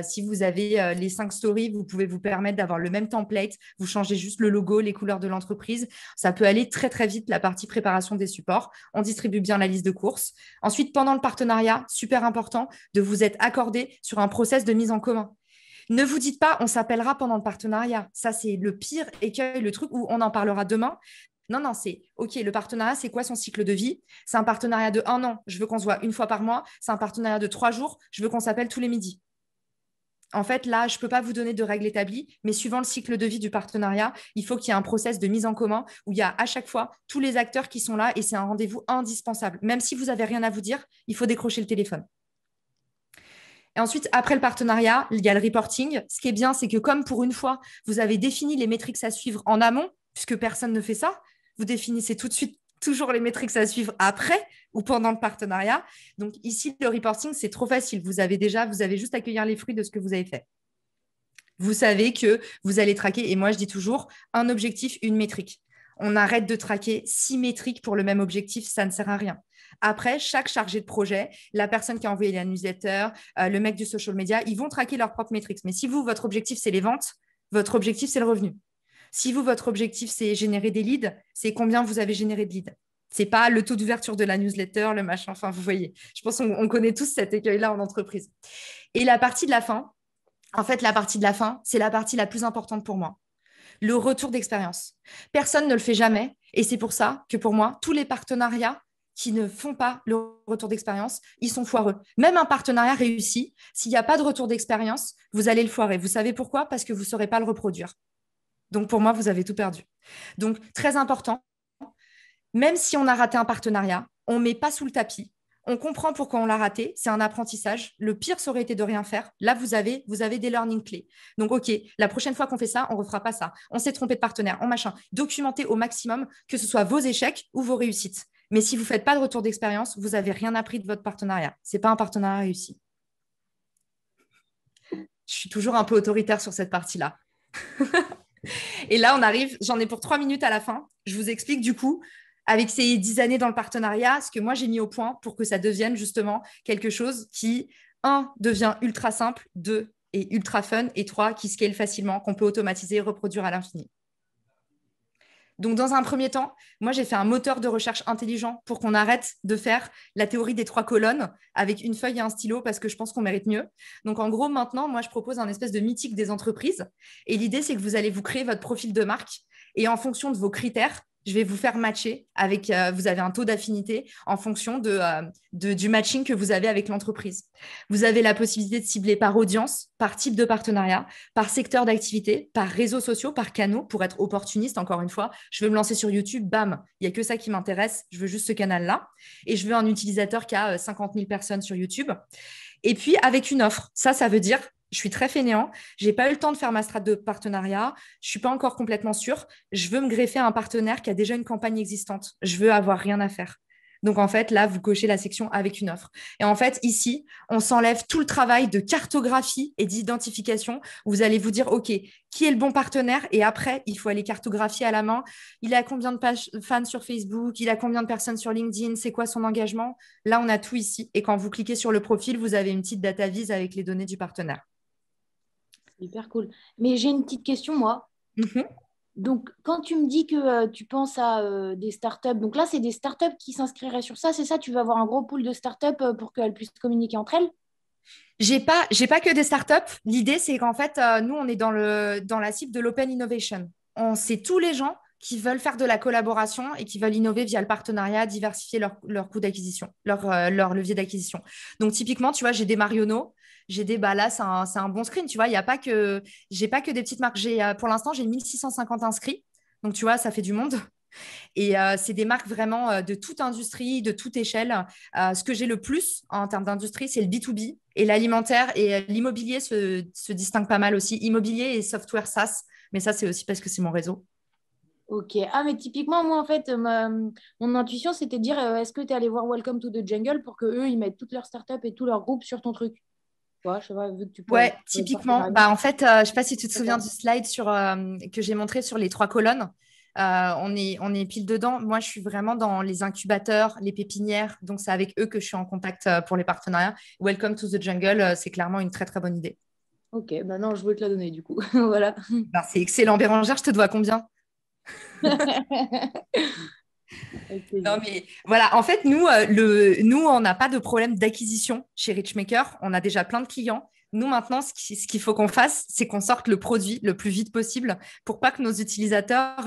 si vous avez les 5 stories, vous pouvez vous permettre d'avoir le même template. Vous changez juste le logo, les couleurs de l'entreprise. Ça peut aller très, très vite, la partie préparation des supports. On distribue bien la liste de courses. Ensuite, pendant le partenariat, super important de vous être accordé sur un process de mise en commun. Ne vous dites pas, on s'appellera pendant le partenariat. Ça, c'est le pire écueil, le truc où on en parlera demain. Non, c'est OK, le partenariat, c'est quoi son cycle de vie? C'est un partenariat de 1 an, je veux qu'on se voit 1 fois par mois. C'est un partenariat de 3 jours, je veux qu'on s'appelle tous les midis. En fait, là, je ne peux pas vous donner de règles établies, mais suivant le cycle de vie du partenariat, il faut qu'il y ait un process de mise en commun où il y a à chaque fois tous les acteurs qui sont là et c'est un rendez-vous indispensable. Même si vous n'avez rien à vous dire, il faut décrocher le téléphone. Et ensuite, après le partenariat, il y a le reporting. Ce qui est bien, c'est que comme pour une fois, vous avez défini les métriques à suivre en amont, puisque personne ne fait ça, vous définissez tout de suite toujours les métriques à suivre après ou pendant le partenariat. Donc ici, le reporting, c'est trop facile. Vous avez juste à cueillir les fruits de ce que vous avez fait. Vous savez que vous allez traquer, et moi je dis toujours, un objectif, une métrique. On arrête de traquer 6 métriques pour le même objectif, ça ne sert à rien. Après, chaque chargé de projet, la personne qui a envoyé la newsletter, le mec du social media, ils vont traquer leurs propres métriques. Mais si vous, votre objectif, c'est les ventes, votre objectif, c'est le revenu. Si vous, votre objectif, c'est générer des leads, c'est combien vous avez généré de leads. C'est pas le taux d'ouverture de la newsletter, le machin, enfin, vous voyez. Je pense qu'on connaît tous cet écueil-là en entreprise. Et la partie de la fin, en fait, la partie de la fin, c'est la partie la plus importante pour moi. Le retour d'expérience. Personne ne le fait jamais. Et c'est pour ça que pour moi, tous les partenariats qui ne font pas le retour d'expérience, ils sont foireux. Même un partenariat réussi, s'il n'y a pas de retour d'expérience, vous allez le foirer. Vous savez pourquoi? Parce que vous ne saurez pas le reproduire. Donc, pour moi, vous avez tout perdu. Donc, très important, même si on a raté un partenariat, on ne met pas sous le tapis. On comprend pourquoi on l'a raté. C'est un apprentissage. Le pire, ça aurait été de rien faire. Là, vous avez des learning clés. Donc, OK, la prochaine fois qu'on fait ça, on ne refera pas ça. On s'est trompé de partenaire, en machin. Documentez au maximum que ce soit vos échecs ou vos réussites. Mais si vous ne faites pas de retour d'expérience, vous n'avez rien appris de votre partenariat. Ce n'est pas un partenariat réussi. Je suis toujours un peu autoritaire sur cette partie-là. Et là, on arrive, j'en ai pour 3 minutes à la fin. Je vous explique du coup, avec ces 10 années dans le partenariat, ce que moi j'ai mis au point pour que ça devienne justement quelque chose qui, 1, devient ultra simple, 2, est ultra fun, et 3, qui scale facilement, qu'on peut automatiser et reproduire à l'infini. Donc, dans un premier temps, moi, j'ai fait un moteur de recherche intelligent pour qu'on arrête de faire la théorie des 3 colonnes avec une feuille et un stylo parce que je pense qu'on mérite mieux. Donc, en gros, maintenant, moi, je propose un espèce de mythique des entreprises. Et l'idée, c'est que vous allez vous créer votre profil de marque et en fonction de vos critères, je vais vous faire matcher avec, vous avez un taux d'affinité en fonction du matching que vous avez avec l'entreprise. Vous avez la possibilité de cibler par audience, par type de partenariat, par secteur d'activité, par réseaux sociaux, par canaux, pour être opportuniste, encore une fois. Je veux me lancer sur YouTube, bam, il n'y a que ça qui m'intéresse, je veux juste ce canal-là. Et je veux un utilisateur qui a 50 000 personnes sur YouTube. Et puis, avec une offre, ça veut dire je suis très fainéant, je n'ai pas eu le temps de faire ma strate de partenariat, je ne suis pas encore complètement sûre, je veux me greffer à un partenaire qui a déjà une campagne existante, je veux avoir rien à faire. Donc, en fait, là, vous cochez la section avec une offre. Et en fait, ici, on s'enlève tout le travail de cartographie et d'identification. Vous allez vous dire, OK, qui est le bon partenaire? Et après, il faut aller cartographier à la main. Il a combien de fans sur Facebook? Il a combien de personnes sur LinkedIn? C'est quoi son engagement? Là, on a tout ici. Et quand vous cliquez sur le profil, vous avez une petite data vise avec les données du partenaire. Hyper cool. Mais j'ai une petite question, moi. Donc, quand tu me dis que tu penses à des startups, donc là, c'est des startups qui s'inscriraient sur ça, c'est ça? Tu veux avoir un gros pool de startups pour qu'elles puissent communiquer entre elles? J'ai pas que des startups. L'idée, c'est qu'en fait, nous, on est dans la cible de l'open innovation. C'est tous les gens qui veulent faire de la collaboration et qui veulent innover via le partenariat, diversifier leur coût d'acquisition, leur levier d'acquisition. Donc, typiquement, tu vois, j'ai des Marionneaux, là, c'est un bon screen, tu vois. J'ai pas que des petites marques. Pour l'instant, j'ai 1650 inscrits. Donc, tu vois, ça fait du monde. Et c'est des marques vraiment de toute industrie, de toute échelle. Ce que j'ai le plus en termes d'industrie, c'est le B2B et l'alimentaire. Et l'immobilier se distingue pas mal aussi. Immobilier et software SaaS. Mais ça, c'est aussi parce que c'est mon réseau. Ok. Ah, mais typiquement, moi, en fait, mon intuition, c'était de dire est-ce que tu es allé voir Welcome to the Jungle pour qu'eux, ils mettent toutes leurs startups et tous leurs groupes sur ton truc? Ouais, je sais pas, vu que tu peux. Ouais, typiquement. En fait, je ne sais pas si tu te souviens du slide que j'ai montré sur les 3 colonnes. On est pile dedans. Moi, je suis vraiment dans les incubateurs, les pépinières. Donc, c'est avec eux que je suis en contact pour les partenariats. Welcome to the Jungle, c'est clairement une très, très bonne idée. Ok, maintenant, je voulais te la donner, du coup. Voilà. C'est excellent. Bérangère, je te dois combien? Non, mais voilà, en fait, nous, on n'a pas de problème d'acquisition chez Richmaker. On a déjà plein de clients. Nous, maintenant, ce qu'il faut qu'on fasse, c'est qu'on sorte le produit le plus vite possible pour pas que nos utilisateurs,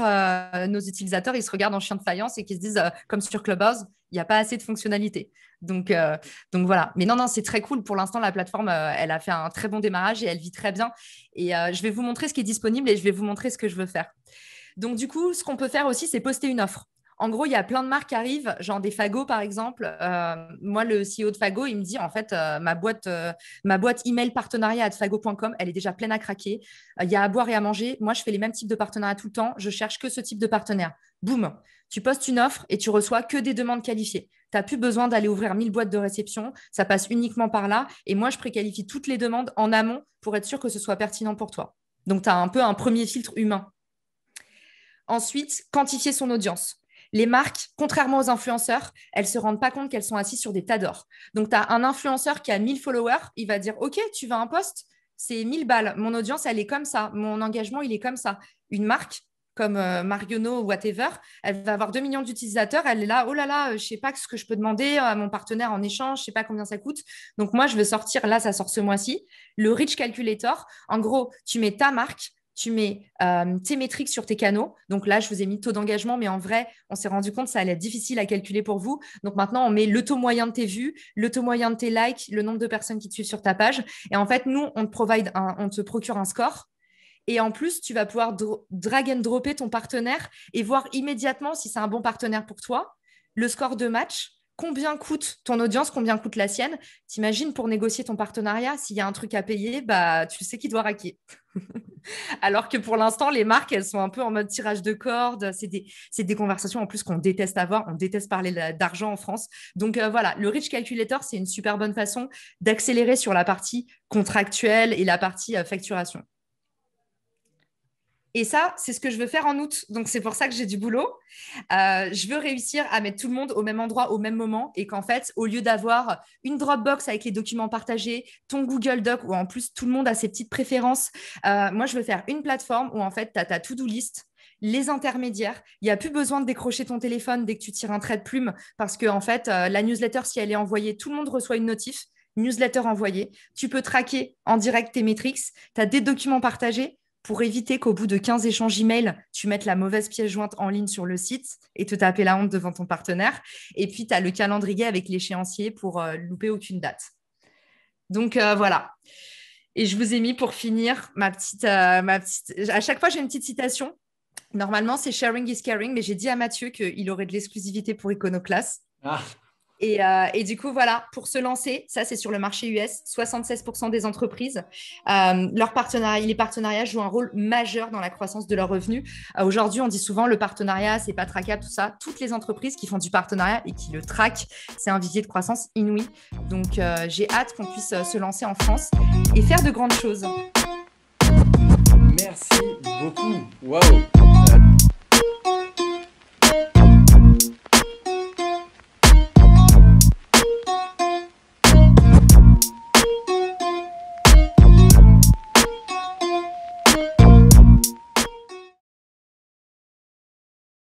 ils se regardent en chien de faïence et qu'ils se disent, comme sur Clubhouse, il n'y a pas assez de fonctionnalités. Donc voilà. Mais non, c'est très cool. Pour l'instant, la plateforme, elle a fait un très bon démarrage et elle vit très bien. Et je vais vous montrer ce qui est disponible et je vais vous montrer ce que je veux faire. Donc, du coup, ce qu'on peut faire aussi, c'est poster une offre. En gros, il y a plein de marques qui arrivent, genre des Fago par exemple. Moi, le CEO de Fago, il me dit en fait, ma boîte email partenariat @fago.com, elle est déjà pleine à craquer. Il y a à boire et à manger. Moi, je fais les mêmes types de partenariats tout le temps. Je cherche que ce type de partenaire. Boum, tu postes une offre et tu reçois que des demandes qualifiées. Tu n'as plus besoin d'aller ouvrir 1000 boîtes de réception. Ça passe uniquement par là. Et moi, je préqualifie toutes les demandes en amont pour être sûr que ce soit pertinent pour toi. Donc, tu as un peu un premier filtre humain. Ensuite, quantifier son audience. Les marques, contrairement aux influenceurs, elles ne se rendent pas compte qu'elles sont assises sur des tas d'or. Donc, tu as un influenceur qui a 1000 followers, il va dire « Ok, tu veux un post, c'est 1000 balles. Mon audience, elle est comme ça. Mon engagement, il est comme ça. » Une marque comme Marionneau ou whatever, elle va avoir 2 millions d'utilisateurs. Elle est là « Oh là là, je ne sais pas ce que je peux demander à mon partenaire en échange. Je ne sais pas combien ça coûte. » Donc, moi, je veux sortir, là, ça sort ce mois-ci, le Reach Calculator. En gros, tu mets ta marque, tu mets tes métriques sur tes canaux. Donc là, je vous ai mis taux d'engagement, mais en vrai, on s'est rendu compte que ça allait être difficile à calculer pour vous. Donc maintenant, on met le taux moyen de tes vues, le taux moyen de tes likes, le nombre de personnes qui te suivent sur ta page. Et en fait, nous, on te procure un score. Et en plus, tu vas pouvoir drag and dropper ton partenaire et voir immédiatement si c'est un bon partenaire pour toi, le score de match, combien coûte ton audience, combien coûte la sienne. T'imagines pour négocier ton partenariat, s'il y a un truc à payer, bah, tu sais qui doit raquer. Alors que pour l'instant, les marques, elles sont un peu en mode tirage de corde. C'est des conversations en plus qu'on déteste avoir. On déteste parler d'argent en France. Donc voilà, le Reach Calculator, c'est une super bonne façon d'accélérer sur la partie contractuelle et la partie facturation. Et ça, c'est ce que je veux faire en août. Donc, c'est pour ça que j'ai du boulot. Je veux réussir à mettre tout le monde au même endroit, au même moment. Et qu'en fait, au lieu d'avoir une Dropbox avec les documents partagés, ton Google Doc, où en plus, tout le monde a ses petites préférences, moi, je veux faire une plateforme où en fait, tu as ta to-do list, les intermédiaires. Il n'y a plus besoin de décrocher ton téléphone dès que tu tires un trait de plume parce que en fait, la newsletter, si elle est envoyée, tout le monde reçoit une notif. Newsletter envoyée. Tu peux traquer en direct tes métriques. Tu as des documents partagés pour éviter qu'au bout de 15 échanges email, tu mettes la mauvaise pièce jointe en ligne sur le site et te taper la honte devant ton partenaire. Et puis, tu as le calendrier avec l'échéancier pour louper aucune date. Donc, voilà. Et je vous ai mis pour finir ma petite... À chaque fois, j'ai une petite citation. Normalement, c'est sharing is caring, mais j'ai dit à Mathieu qu'il aurait de l'exclusivité pour Iconoclast. Ah. Et du coup, voilà, pour se lancer, ça, c'est sur le marché US, 76% des entreprises, les partenariats jouent un rôle majeur dans la croissance de leurs revenus. Aujourd'hui, on dit souvent le partenariat, c'est pas traquable, tout ça. Toutes les entreprises qui font du partenariat et qui le traquent, c'est un vivier de croissance inouï. Donc, j'ai hâte qu'on puisse se lancer en France et faire de grandes choses. Merci beaucoup. Waouh!